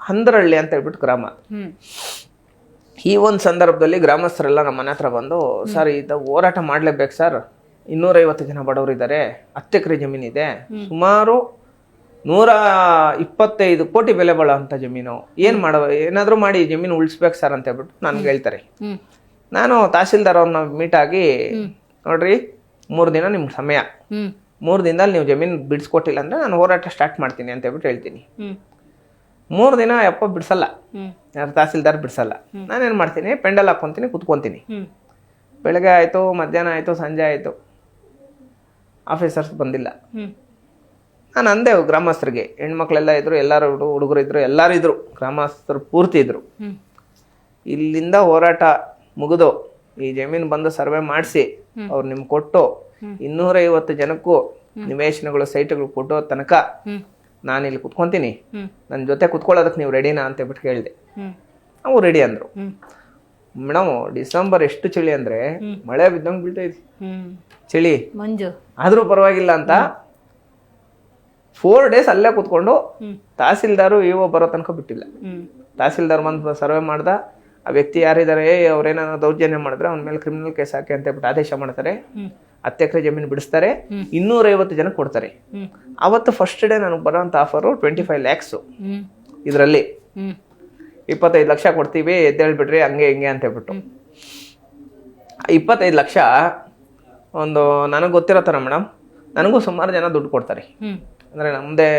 ಹಂದ್ರಹಳ್ಳಿ ಅಂತ ಹೇಳ್ಬಿಟ್ಟು ಗ್ರಾಮ. ಈ ಒಂದು ಸಂದರ್ಭದಲ್ಲಿ ಗ್ರಾಮಸ್ಥರೆಲ್ಲ ನಮ್ಮ ಮನೆ ಹತ್ರ ಬಂದು, ಸರ್ ಇದು ಹೋರಾಟ ಮಾಡಲೇಬೇಕು ಸರ್, 250 ಜನ ಬಡವರು ಇದ್ದಾರೆ, 10 ಎಕರೆ ಜಮೀನಿದೆ, ಸುಮಾರು 125 ಕೋಟಿ ಬೆಲೆ ಬಾಳುವಂಥ ಜಮೀನು, ಏನಾದರೂ ಮಾಡಿ ಜಮೀನು ಉಳಿಸ್ಬೇಕು ಸರ್ ಅಂತ ಹೇಳ್ಬಿಟ್ಟು ನನ್ಗೆ ಹೇಳ್ತಾರೆ. ನಾನು ತಹಸೀಲ್ದಾರ್ ಅವ್ರನ್ನ ಮೀಟ್ ಆಗಿ, ನೋಡ್ರಿ 3 ದಿನ ನಿಮ್ಗೆ ಸಮಯ, 3 ದಿನದಲ್ಲಿ ನೀವು ಜಮೀನು ಬಿಡಿಸ್ಕೊಟ್ಟಿಲ್ಲ ಅಂದ್ರೆ ನಾನು ಹೋರಾಟ ಸ್ಟಾರ್ಟ್ ಮಾಡ್ತೀನಿ ಅಂತ ಹೇಳ್ಬಿಟ್ಟು ಹೇಳ್ತೀನಿ. 3 ದಿನ ಯಪ್ಪ ಬಿಡಿಸಲ್ಲ, ಯಾರು ತಹಸೀಲ್ದಾರ್ ಬಿಡಿಸಲ್ಲ. ನಾನೇನು ಮಾಡ್ತೀನಿ, ಪೆಂಡಲ್ ಹಾಕ್ಕೊಂತೀನಿ, ಕುತ್ಕೊಂತೀನಿ. ಬೆಳಗ್ಗೆ ಆಯಿತು, ಮಧ್ಯಾಹ್ನ ಆಯಿತು, ಸಂಜೆ ಆಯಿತು, ಆಫೀಸರ್ಸ್ ಬಂದಿಲ್ಲ. ನಾನು ಅಂದೆ ಗ್ರಾಮಸ್ಥರಿಗೆ, ಹೆಣ್ಮಕ್ಳೆಲ್ಲ ಇದ್ರು, ಎಲ್ಲರೂ ಹುಡುಗರು ಇದ್ರು, ಎಲ್ಲರೂ ಇದ್ರು, ಗ್ರಾಮಸ್ಥರು ಪೂರ್ತಿ ಇದ್ರು. ಇಲ್ಲಿಂದ ಹೋರಾಟ ಮುಗಿದು ಈ ಜಮೀನು ಬಂದು ಸರ್ವೆ ಮಾಡಿಸಿ ಅವ್ರು ನಿಮ್ಗೆ ಕೊಟ್ಟು 250 ಜನಕ್ಕೂ ನಿವೇಶನಗಳು, ಸೈಟ್ಗಳು ಕೊಟ್ಟೋ ತನಕ ನಾನು ಇಲ್ಲಿ ಕುತ್ಕೊಂತೀನಿ, ನನ್ನ ಜೊತೆ ಕುತ್ಕೊಳ್ಳೋದಕ್ಕೆ ನೀವು ರೆಡಿನಾ ಅಂತ ಹೇಳ್ಬಿಟ್ಟು ಕೇಳಿದೆ. ನಾವು ರೆಡಿ ಅಂದರು. ಹ್ಮ್ ಮೇಡಮ್ ಡಿಸೆಂಬರ್ ಎಷ್ಟು ಚಳಿ ಅಂದರೆ ಮಳೆ ಬಿದ್ದಂಗೆ ಬೀಳ್ತಾ ಇದ್ವಿ, ಹ್ಮ್ ಚಳಿ ಮಂಜು. ಆದರೂ ಪರವಾಗಿಲ್ಲ ಅಂತ 4 days ಅಲ್ಲೇ ಕೂತ್ಕೊಂಡು ತಹಸೀಲ್ದಾರು ಇಒ ಬರೋ ತನಕ ಬಿಟ್ಟಿಲ್ಲ. ಹ್ಮ್ ತಹಸೀಲ್ದಾರ್ ಬಂದು ಸರ್ವೆ ಮಾಡ್ದ, ಆ ವ್ಯಕ್ತಿ ಯಾರಿದ್ದಾರೆ, ಅವ್ರೇನಾದ್ರು ದೌರ್ಜನ್ಯ ಮಾಡಿದ್ರೆ ಅವ್ನ ಮೇಲೆ ಕ್ರಿಮಿನಲ್ ಕೇಸ್ ಹಾಕಿ ಅಂತ ಹೇಳ್ಬಿಟ್ಟು ಆದೇಶ ಮಾಡ್ತಾರೆ. 10 ಎಕರೆ ಜಮೀನು ಬಿಡಿಸ್ತಾರೆ, 250 ಜನಕ್ಕೆ ಕೊಡ್ತಾರೆ. ಅವತ್ತು ಫಸ್ಟ್ ಡೇ ನನಗೆ ಬರೋಂಥ ಆಫರು 25 lakhs. ಇದರಲ್ಲಿ 25 ಲಕ್ಷ ಕೊಡ್ತೀವಿ ಎದ್ದೇಳ್ಬಿಡ್ರಿ ಹಂಗೆ ಹಿಂಗೆ ಅಂತ ಹೇಳ್ಬಿಟ್ಟು 25 ಲಕ್ಷ ಒಂದು ನನಗೆ ಗೊತ್ತಿರೋ ಥರ ಮೇಡಮ್, ನನಗೂ ಸುಮಾರು ಜನ ದುಡ್ಡು ಕೊಡ್ತಾರೆ. ಅಂದರೆ ನಮ್ಮದೇ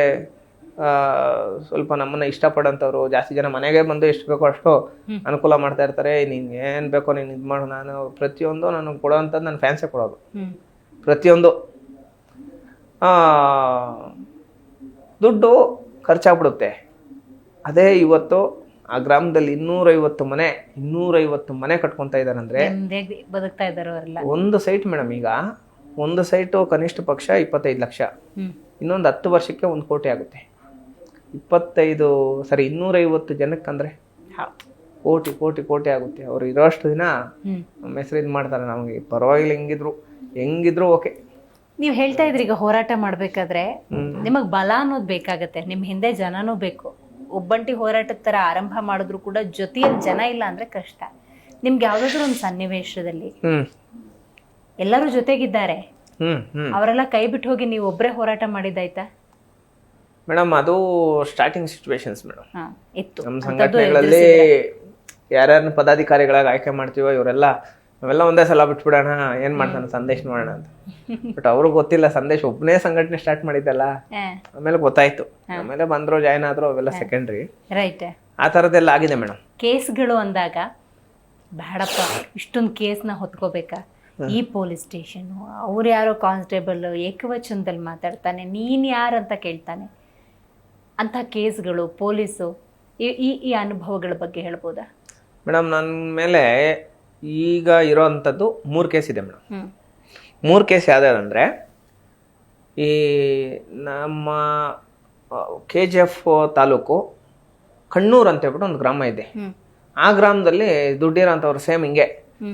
ಸ್ವಲ್ಪ ನಮ್ಮನ್ನ ಇಷ್ಟಪಡೋಂಥವ್ರು ಜಾಸ್ತಿ ಜನ ಮನೆಗೆ ಬಂದು ಎಷ್ಟು ಬೇಕೋ ಅಷ್ಟು ಅನುಕೂಲ ಮಾಡ್ತಾ ಇರ್ತಾರೆ. ನೀನು ಏನು ಬೇಕೋ ನೀನು ಇದು ಮಾಡು, ನಾನು ಪ್ರತಿಯೊಂದು ನನಗೆ ಕೊಡೋವಂಥದ್ದು ನನ್ನ ಫ್ಯಾನ್ಸೇ ಕೊಡೋದು, ಪ್ರತಿಯೊಂದು. ದುಡ್ಡು ಖರ್ಚಾಗ್ಬಿಡುತ್ತೆ. ಅದೇ ಇವತ್ತು ಆ ಗ್ರಾಮದಲ್ಲಿ 250 ಮನೆ ಕಟ್ಕೊತಾ ಇದ್ದಾರೆ ಅಂದರೆ ಬದುಕ್ತಾ ಇದ್ದಾರೆ ಅವರೆಲ್ಲ. ಒಂದು ಸೈಟ್ ಮೇಡಮ್, ಈಗ ಒಂದು ಸೈಟು ಕನಿಷ್ಠ ಪಕ್ಷ 25 ಲಕ್ಷ, ಇನ್ನೊಂದು 10 ವರ್ಷಕ್ಕೆ 1 ಕೋಟಿ ಆಗುತ್ತೆ. 250 ಜನಕ್ಕಂದ್ರೆ ಕೋಟಿ ಕೋಟಿ ಕೋಟಿ ಆಗುತ್ತೆ. ಅವ್ರು ಇರೋಷ್ಟು ದಿನ ನಮ್ಮ ಹೆಸರು ಇದು ಮಾಡ್ತಾರೆ. ನಮಗೆ ಪರವಾಗಿಲ್ಲ, ಹೆಂಗಿದ್ರು ಓಕೆ. ನೀವು ಹೇಳ್ತಾ ಇದ್ರಿ ಈಗ ಹೋರಾಟ ಮಾಡ್ಬೇಕಾದ್ರೆ ನಿಮಗ್ ಬಲ ಅನ್ನೋದು ಬೇಕಾಗತ್ತೆ, ನಿಮ್ ಹಿಂದೆ ಜನನೂ ಬೇಕು. ಒಬ್ಬಂಟಿ ಹೋರಾಟದ ತರ ಆರಂಭ ಮಾಡಿದ್ರು ಕೂಡ ಜೊತೆಯಲ್ಲಿ ಜನ ಇಲ್ಲ ಅಂದ್ರೆ ಕಷ್ಟ. ನಿಮ್ಗೆ ಯಾವ್ದಾದ್ರು ಒಂದು ಸನ್ನಿವೇಶದಲ್ಲಿ ಎಲ್ಲರೂ ಜೊತೆಗಿದ್ದಾರೆ, ಅವರೆಲ್ಲ ಕೈ ಬಿಟ್ಟು ಹೋಗಿ ನೀವು ಒಬ್ಬರೇ ಹೋರಾಟ ಮಾಡಿದ್ದಾಯ್ತಾ? ಮೇಡಮ್ ಅದು ಸ್ಟಾರ್ಟಿಂಗ್ ಸಿಚುವೇಶನ್ಸ್ ಮೇಡಮ್. ಇತ್ತು ನಮ್ಮ ಸಂಘಟನೆಗಳಲ್ಲಿ ಯಾರ್ಯಾರನ್ನ ಪದಾಧಿಕಾರಿಗಳಾಗಿ ಆಯ್ಕೆ ಮಾಡ್ತೀವೋ ನಾವೆಲ್ಲ ಒಂದೇ ಸಲ ಬಿಟ್ಬಿಡೋಣ, ಏನ್ ಮಾಡ್ತಾನೆ ಸಂದೇಶ್ ನೋಡೋಣ ಅಂತ. ಬಟ್ ಅವ್ರಿಗೆ ಗೊತ್ತಿಲ್ಲ ಸಂದೇಶ್ ಒಬ್ಬನೇ ಸಂಘಟನೆ ಸ್ಟಾರ್ಟ್ ಮಾಡಿದ್ದಲ್ಲ. ಆಮೇಲೆ ಗೊತ್ತಾಯ್ತು, ಆಮೇಲೆ ಬಂದ್ರು ಜಾಯ್ನ್ ಆದ್ರು, ಅವೆಲ್ಲ ಸೆಕೆಂಡ್ರಿ. ರೈಟ್. ಆ ಥರದ್ದೆಲ್ಲ ಆಗಿದೆ ಮೇಡಮ್. ಕೇಸ್ಗಳು ಅಂದಾಗ ಬೇಡಪ್ಪ ಇಷ್ಟೊಂದು ಕೇಸ್ನ ಹೊತ್ಕೋಬೇಕಾ, ಈ ಪೊಲೀಸ್ ಸ್ಟೇಷನು, ಅವ್ರು ಯಾರೋ ಕಾನ್ಸ್ಟೇಬಲ್ ಏಕವಚನದಲ್ಲಿ ಮಾತಾಡ್ತಾನೆ, ನೀನ್ ಯಾರಂತ ಕೇಳ್ತಾನೆ, ಅಂತ ಕೇಸ್ಗಳು, ಪೊಲೀಸು, ಈ ಅನುಭವಗಳ ಬಗ್ಗೆ ಹೇಳ್ಬೋದಾ? ಮೇಡಮ್ ನನ್ನ ಮೇಲೆ ಈಗ ಇರೋವಂಥದ್ದು 3 ಕೇಸ್ ಇದೆ ಮೇಡಮ್. 3 ಕೇಸ್ ಯಾವ್ದಾದಂದರೆ, ಈ ನಮ್ಮ KGF ತಾಲೂಕು ಕಣ್ಣೂರು ಅಂತ ಹೇಳ್ಬಿಟ್ಟು ಒಂದು ಗ್ರಾಮ ಇದೆ. ಆ ಗ್ರಾಮದಲ್ಲಿ ದುಡ್ಡಿರೋಂಥವ್ರು ಸೇಮ್ ಹಿಂಗೆ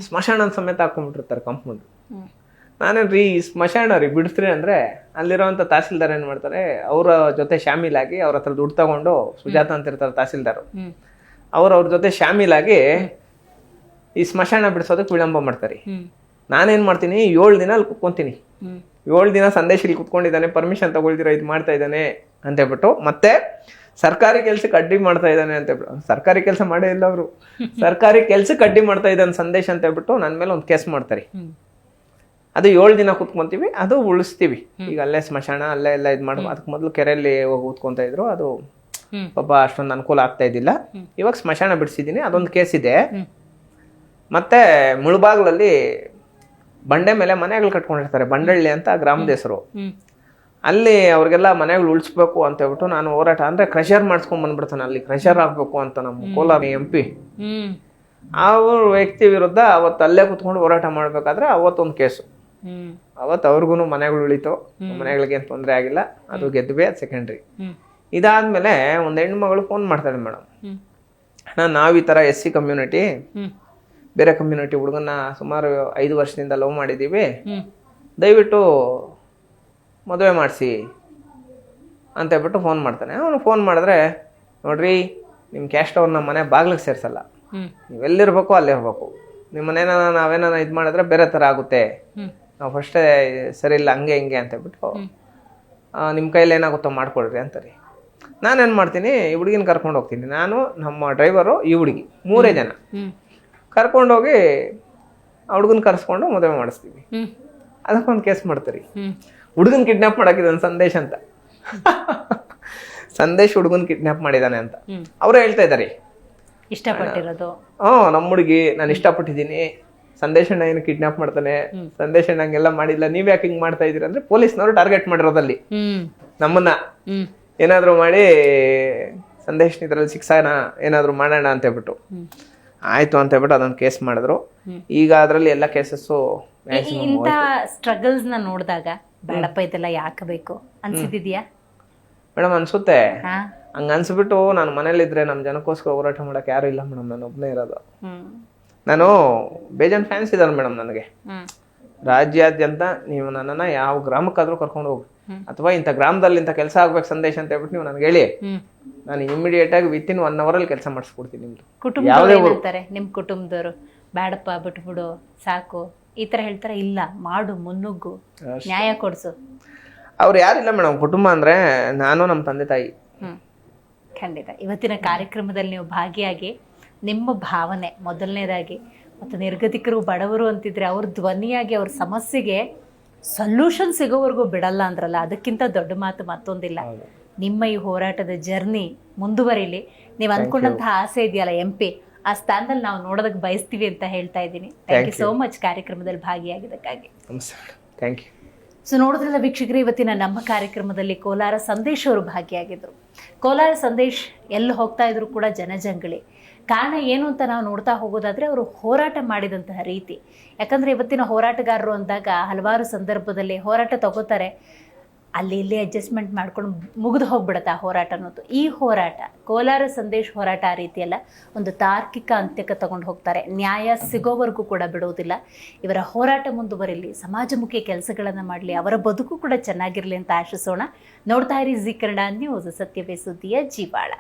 ಸ್ಮಶಾನ ಸಮೇತ ಹಾಕೊಂಡ್ಬಿಟ್ಟಿರ್ತಾರೆ ಕಂಪ್ನಿಗೆ. ನಾನೇನ್ರಿ ಸ್ಮಶಾನ ರೀ ಬಿಡಿಸ್ರಿ ಅಂದರೆ ಅಲ್ಲಿರೋಂಥ ತಹಸೀಲ್ದಾರ್ ಏನು ಮಾಡ್ತಾರೆ, ಅವರ ಜೊತೆ ಶಾಮೀಲಾಗಿ ಅವ್ರ ಹತ್ರ ದುಡ್ಡು ತಗೊಂಡು, ಸುಜಾತ ಅಂತ ಇರ್ತಾರೆ ತಹಸೀಲ್ದಾರು, ಅವ್ರ ಜೊತೆ ಶಾಮೀಲಾಗಿ ಈ ಸ್ಮಶಾನ ಬಿಡಿಸೋದಕ್ಕೆ ವಿಳಂಬ ಮಾಡ್ತಾರೆ. ನಾನೇನು ಮಾಡ್ತೀನಿ, 7 ದಿನ ಅಲ್ಲಿ ಕುತ್ಕೊತೀನಿ. 7 ದಿನ ಸಂದೇಶ ಇಲ್ಲಿ ಕುತ್ಕೊಂಡಿದ್ದಾನೆ, ಪರ್ಮಿಷನ್ ತಗೊಳ್ದಿರ ಇದು ಮಾಡ್ತಾ ಇದ್ದಾನೆ ಅಂತ ಹೇಳ್ಬಿಟ್ಟು, ಮತ್ತೆ ಸರ್ಕಾರಿ ಕೆಲ್ಸಕ್ಕೆ ಅಡ್ಡಿ ಮಾಡ್ತಾ ಇದ್ದಾನೆ ಅಂತ ಹೇಳ್ಬಿಟ್ಟು, ಸರ್ಕಾರಿ ಕೆಲಸ ಮಾಡೇ ಇಲ್ಲ ಅವರು, ಸರ್ಕಾರಿ ಕೆಲ್ಸಕ್ಕೆ ಅಡ್ಡಿ ಮಾಡ್ತಾ ಇದ್ದಾನೆ ಸಂದೇಶ ಅಂತ ಹೇಳ್ಬಿಟ್ಟು ನನ್ನ ಮೇಲೆ ಒಂದು ಕೇಸ್ ಮಾಡ್ತಾರೆ. ಅದು 7 ದಿನ ಕುತ್ಕೊಂತೀವಿ, ಅದು ಉಳಿಸ್ತೀವಿ. ಈಗ ಅಲ್ಲೇ ಸ್ಮಶಾನ ಅಲ್ಲೇ ಎಲ್ಲ ಇದು ಮಾಡಿ, ಅದಕ್ಕೆ ಮೊದಲು ಕೆರೆಯಲ್ಲಿ ಹೋಗಿ ಕೂತ್ಕೊಂತ ಇದ್ರು, ಅದು ಪಾಪ ಅಷ್ಟೊಂದು ಅನುಕೂಲ ಆಗ್ತಾ ಇದ್ದಿಲ್ಲ. ಇವಾಗ ಸ್ಮಶಾನ ಬಿಡಿಸಿದ್ದೀನಿ, ಅದೊಂದು ಕೇಸ್ ಇದೆ. ಮತ್ತೆ ಮುಳುಬಾಗ್ಲಲ್ಲಿ ಬಂಡೆ ಮೇಲೆ ಮನೆಗಳು ಕಟ್ಕೊಂಡಿರ್ತಾರೆ, ಬಂಡಳ್ಳಿ ಅಂತ ಗ್ರಾಮದ ಹೆಸರು. ಅಲ್ಲಿ ಅವ್ರಿಗೆಲ್ಲ ಮನೆಗಳು ಉಳಿಸ್ಬೇಕು ಅಂತ ಹೇಳ್ಬಿಟ್ಟು ನಾನು ಹೋರಾಟ, ಅಂದ್ರೆ ಕ್ರಷರ್ ಮಾಡಿಸ್ಕೊಂಡ್ ಬಂದ್ಬಿಡ್ತಾನೆ, ಅಲ್ಲಿ ಕ್ರಷರ್ ಆಗ್ಬೇಕು ಅಂತ ನಮ್ಮ ಕೋಲಾರ MP ಅವ್ರ ವ್ಯಕ್ತಿ ವಿರುದ್ಧ ಅವತ್ತು ಅಲ್ಲೇ ಕುತ್ಕೊಂಡು ಹೋರಾಟ ಮಾಡ್ಬೇಕಾದ್ರೆ ಅವತ್ತೊಂದು ಕೇಸು. ಅವತ್ತು ಅವ್ರಿಗೂ ಮನೆಗಳು ಉಳಿತು, ಮನೆಗಳಿಗೇನು ತೊಂದರೆ ಆಗಿಲ್ಲ, ಅದು ಗೆದ್ವಿ, ಅದು ಸೆಕೆಂಡ್ರಿ. ಇದಾದ್ಮೇಲೆ ಒಂದು ಹೆಣ್ಮಗಳು ಫೋನ್ ಮಾಡ್ತಾಳೆ, ಮೇಡಮ್ ನಾವು ಈ ಥರ SC ಕಮ್ಯುನಿಟಿ ಬೇರೆ ಕಮ್ಯುನಿಟಿ ಹುಡುಗನ್ನ ಸುಮಾರು 5 ವರ್ಷದಿಂದ ಲವ್ ಮಾಡಿದ್ದೀವಿ, ದಯವಿಟ್ಟು ಮದುವೆ ಮಾಡಿಸಿ ಅಂತ ಹೇಳ್ಬಿಟ್ಟು ಫೋನ್ ಮಾಡ್ತಾನೆ. ಅವನು ಫೋನ್ ಮಾಡಿದ್ರೆ, ನೋಡ್ರಿ ನಿಮ್ಮ ಕ್ಯಾಸ್ಟ್ ಅವ್ರು ನಮ್ಮ ಮನೆ ಬಾಗ್ಲಿಗೆ ಸೇರಿಸಲ್ಲ, ನೀವೆಲ್ಲಿರ್ಬೇಕು ಅಲ್ಲಿರ್ಬೇಕು, ನಿಮ್ಮ ಮನೇನ ನಾವೇನ ಇದು ಮಾಡಿದ್ರೆ ಬೇರೆ ಥರ ಆಗುತ್ತೆ, ನಾವು ಫಸ್ಟೇ ಸರಿ ಇಲ್ಲ ಹಂಗೆ ಹಿಂಗೆ ಅಂತ ಹೇಳ್ಬಿಟ್ಟು ನಿಮ್ಮ ಕೈಲಿ ಏನಾಗುತ್ತೋ ಮಾಡ್ಕೊಳ್ರಿ ಅಂತಾರೆ. ನಾನೇನು ಮಾಡ್ತೀನಿ, ಈ ಹುಡುಗಿನ ಕರ್ಕೊಂಡು ಹೋಗ್ತೀನಿ, ನಾನು ನಮ್ಮ ಡ್ರೈವರು ಈ ಹುಡುಗಿ 3 ಜನ ಕರ್ಕೊಂಡೋಗಿ ಆ ಹುಡುಗನ ಕರ್ಸ್ಕೊಂಡು ಮದುವೆ ಮಾಡಿಸ್ತೀವಿ. ಅದಕ್ಕೊಂದು ಕೇಸ್ ಮಾಡ್ತಾರೆ, ಹುಡುಗನ್ ಕಿಡ್ನಾಪ್ ಮಾಡಾಕಿದ್ದಾನೆ ಸಂದೇಶ್ ಅಂತ. ಸಂದೇಶ್ ಹುಡುಗನ್ ಕಿಡ್ನಾಪ್ ಮಾಡಿದಾನೆ ಅಂತ ಅವ್ರು ಹೇಳ್ತಾ ಇದ್ದಾರೆ. ಇಷ್ಟಪಟ್ಟಿರೋದು ನಮ್ಮ ಹುಡುಗಿ ನಾನು ಇಷ್ಟಪಟ್ಟಿದ್ದೀನಿ, ಸಂದೇಶ್ ಅಣ್ಣ ಏನು ಕಿಡ್ನಾಪ್ ಮಾಡ್ತಾನೆ, ಸಂದೇಶ್ ಅಣ್ಣ ಹಂಗೆಲ್ಲ ಮಾಡಿಲ್ಲ, ನೀವ್ ಯಾಕೆ ಹಿಂಗ್ ಮಾಡ್ತಾ ಇದೀರ ಅಂದ್ರೆ ಪೊಲೀಸ್ನವ್ರು ಟಾರ್ಗೆಟ್ ಮಾಡಿರೋದಲ್ಲಿ ನಮ್ಮನ್ನ ಏನಾದ್ರು ಮಾಡಿ ಸಂದೇಶ್ ಇದ್ರಲ್ಲಿ ಶಿಕ್ಷಣ ಏನಾದ್ರು ಮಾಡೋಣ ಅಂತ ಹೇಳ್ಬಿಟ್ಟು ಆಯ್ತು ಅಂತ ಹೇಳ್ಬಿಟ್ಟು ಅದೊಂದು ಕೇಸ್ ಮಾಡಿದ್ರು. ಈಗ ಅದ್ರಲ್ಲಿ ಎಲ್ಲ ಕೇಸಸ್ಸು ಇಂಥ ಸ್ಟ್ರಗಲ್ಸ್ ನ ನೋಡಿದಾಗ ಬೇಡಪ್ಪ ಇದೆಲ್ಲ ಯಾಕೆ ಬೇಕು ಅನ್ಸಿದ್ಯಾ? ಮೇಡಮ್ ಅನ್ಸುತ್ತೆ. ಹಂಗೆ ಅನ್ಸ್ಬಿಟ್ಟು ನಾನು ಮನೇಲಿದ್ರೆ ನಮ್ಮ ಜನಕ್ಕೋಸ್ಕರ ಹೋರಾಟ ಮಾಡೋಕೆ ಯಾರು ಇಲ್ಲ ಮೇಡಮ್, ನಾನು ಒಬ್ಬನೇ ಇರೋದು. ನಾನು ಬೇಜಾನ್ ಫ್ಯಾನ್ಸ್ ಇದ್ದಾರೆ ಮೇಡಮ್ ನನಗೆ. ರಾಜ್ಯಾದ್ಯಂತ ನೀವು ನನ್ನನ್ನು ಯಾವ ಗ್ರಾಮಕ್ಕಾದ್ರೂ ಕರ್ಕೊಂಡು ಹೋಗಿ, ಅಥವಾ ಇಂಥ ಗ್ರಾಮದಲ್ಲಿ ಇಂಥ ಕೆಲಸ ಆಗ್ಬೇಕು ಸಂದೇಶ ಅಂತ ಹೇಳ್ಬಿಟ್ಟು ನೀವು ನನಗೆ ಹೇಳಿ, ನಾನು ಇಮಿಡಿಯೇಟ್ ಆಗಿ ವಿತಿನ್ 1 hour ಕೆಲಸ ಮಾಡಿಸ್ಕೊಡ್ತೀನಿ. ನಿಮ್ದು ಕುಟುಂಬದವ್ರು ನಿಮ್ಮ ಕುಟುಂಬದವರು ಬೇಡಪ್ಪ ಬಿಟ್ಬಿಡು ಸಾಕು ಈ ತರ ಹೇಳ್ತಾರೆ? ಇಲ್ಲ, ಮಾಡು, ಮುನ್ನುಗ್ಗು, ನ್ಯಾಯ ಕೊಡ್ಸು. ಅವ್ರು ಯಾರಿಲ್ಲ ಮೇಡಮ್, ಕುಟುಂಬ ಅಂದ್ರೆ ನಾನು ನಮ್ಮ ತಂದೆ ತಾಯಿ. ಖಂಡಿತ ಇವತ್ತಿನ ಕಾರ್ಯಕ್ರಮದಲ್ಲಿ ನೀವು ಭಾಗಿಯಾಗಿ ನಿಮ್ಮ ಭಾವನೆ ಮೊದಲನೇದಾಗಿ, ಮತ್ತು ನಿರ್ಗತಿಕರು ಬಡವರು ಅಂತಿದ್ರೆ ಅವ್ರ ಧ್ವನಿಯಾಗಿ ಅವ್ರ ಸಮಸ್ಯೆಗೆ ಸೊಲ್ಯೂಷನ್ ಸಿಗೋವರೆಗೂ ಬಿಡಲ್ಲ ಅಂದ್ರಲ್ಲ, ಅದಕ್ಕಿಂತ ದೊಡ್ಡ ಮಾತು ಮತ್ತೊಂದಿಲ್ಲ. ನಿಮ್ಮ ಈ ಹೋರಾಟದ ಜರ್ನಿ ಮುಂದುವರಿಲಿ. ನೀವು ಅಂದ್ಕೊಂಡಂತಹ ಆಸೆ ಇದೆಯಲ್ಲ MP, ಆ ಸ್ಥಾನದಲ್ಲಿ ನಾವು ನೋಡೋದಕ್ಕೆ ಬಯಸ್ತೀವಿ ಅಂತ ಹೇಳ್ತಾ ಇದ್ದೀನಿ. ಥ್ಯಾಂಕ್ ಯು ಸೋ ಮಚ್ ಕಾರ್ಯಕ್ರಮದಲ್ಲಿ ಭಾಗಿಯಾಗಿದ್ದಕ್ಕಾಗಿ. Thank you. ಸೊ ನೋಡಿದ್ರಲ್ಲ ವೀಕ್ಷಕರೇ, ಇವತ್ತಿನ ನಮ್ಮ ಕಾರ್ಯಕ್ರಮದಲ್ಲಿ ಕೋಲಾರ ಸಂದೇಶ್ ಅವರು ಭಾಗಿಯಾಗಿದ್ರು. ಕೋಲಾರ ಸಂದೇಶ್ ಎಲ್ಲಿ ಹೋಗ್ತಾ ಇದ್ರು ಕೂಡ ಜನಜಂಗಳಿ. ಕಾರಣ ಏನು ಅಂತ ನಾವು ನೋಡ್ತಾ ಹೋಗೋದಾದ್ರೆ ಅವರು ಹೋರಾಟ ಮಾಡಿದಂತಹ ರೀತಿ. ಯಾಕಂದ್ರೆ ಇವತ್ತಿನ ಹೋರಾಟಗಾರರು ಅಂದಾಗ ಹಲವಾರು ಸಂದರ್ಭದಲ್ಲಿ ಹೋರಾಟ ತಗೋತಾರೆ, ಅಲ್ಲಿ ಇಲ್ಲಿ ಅಡ್ಜಸ್ಟ್ಮೆಂಟ್ ಮಾಡ್ಕೊಂಡು ಮುಗಿದು ಹೋಗ್ಬಿಡುತ್ತೆ ಆ ಹೋರಾಟ ಅನ್ನೋದು. ಈ ಹೋರಾಟ ಕೋಲಾರ ಸಂದೇಶ್ ಹೋರಾಟ ಆ ರೀತಿಯಲ್ಲ, ಒಂದು ತಾರ್ಕಿಕ ಅಂತ್ಯಕ್ಕೆ ತಗೊಂಡು ಹೋಗ್ತಾರೆ. ನ್ಯಾಯ ಸಿಗೋವರೆಗೂ ಕೂಡ ಬಿಡುವುದಿಲ್ಲ. ಇವರ ಹೋರಾಟ ಮುಂದುವರಿಲಿ, ಸಮಾಜಮುಖಿ ಕೆಲಸಗಳನ್ನು ಮಾಡಲಿ, ಅವರ ಬದುಕು ಕೂಡ ಚೆನ್ನಾಗಿರಲಿ ಅಂತ ಆಶಿಸೋಣ. ನೋಡ್ತಾ ಇರಿ ಜಿ ಕನ್ನಡ ನ್ಯೂಸ್, ಸತ್ಯವೇ ಸುದ್ದಿಯ ಜೀವಾಳ.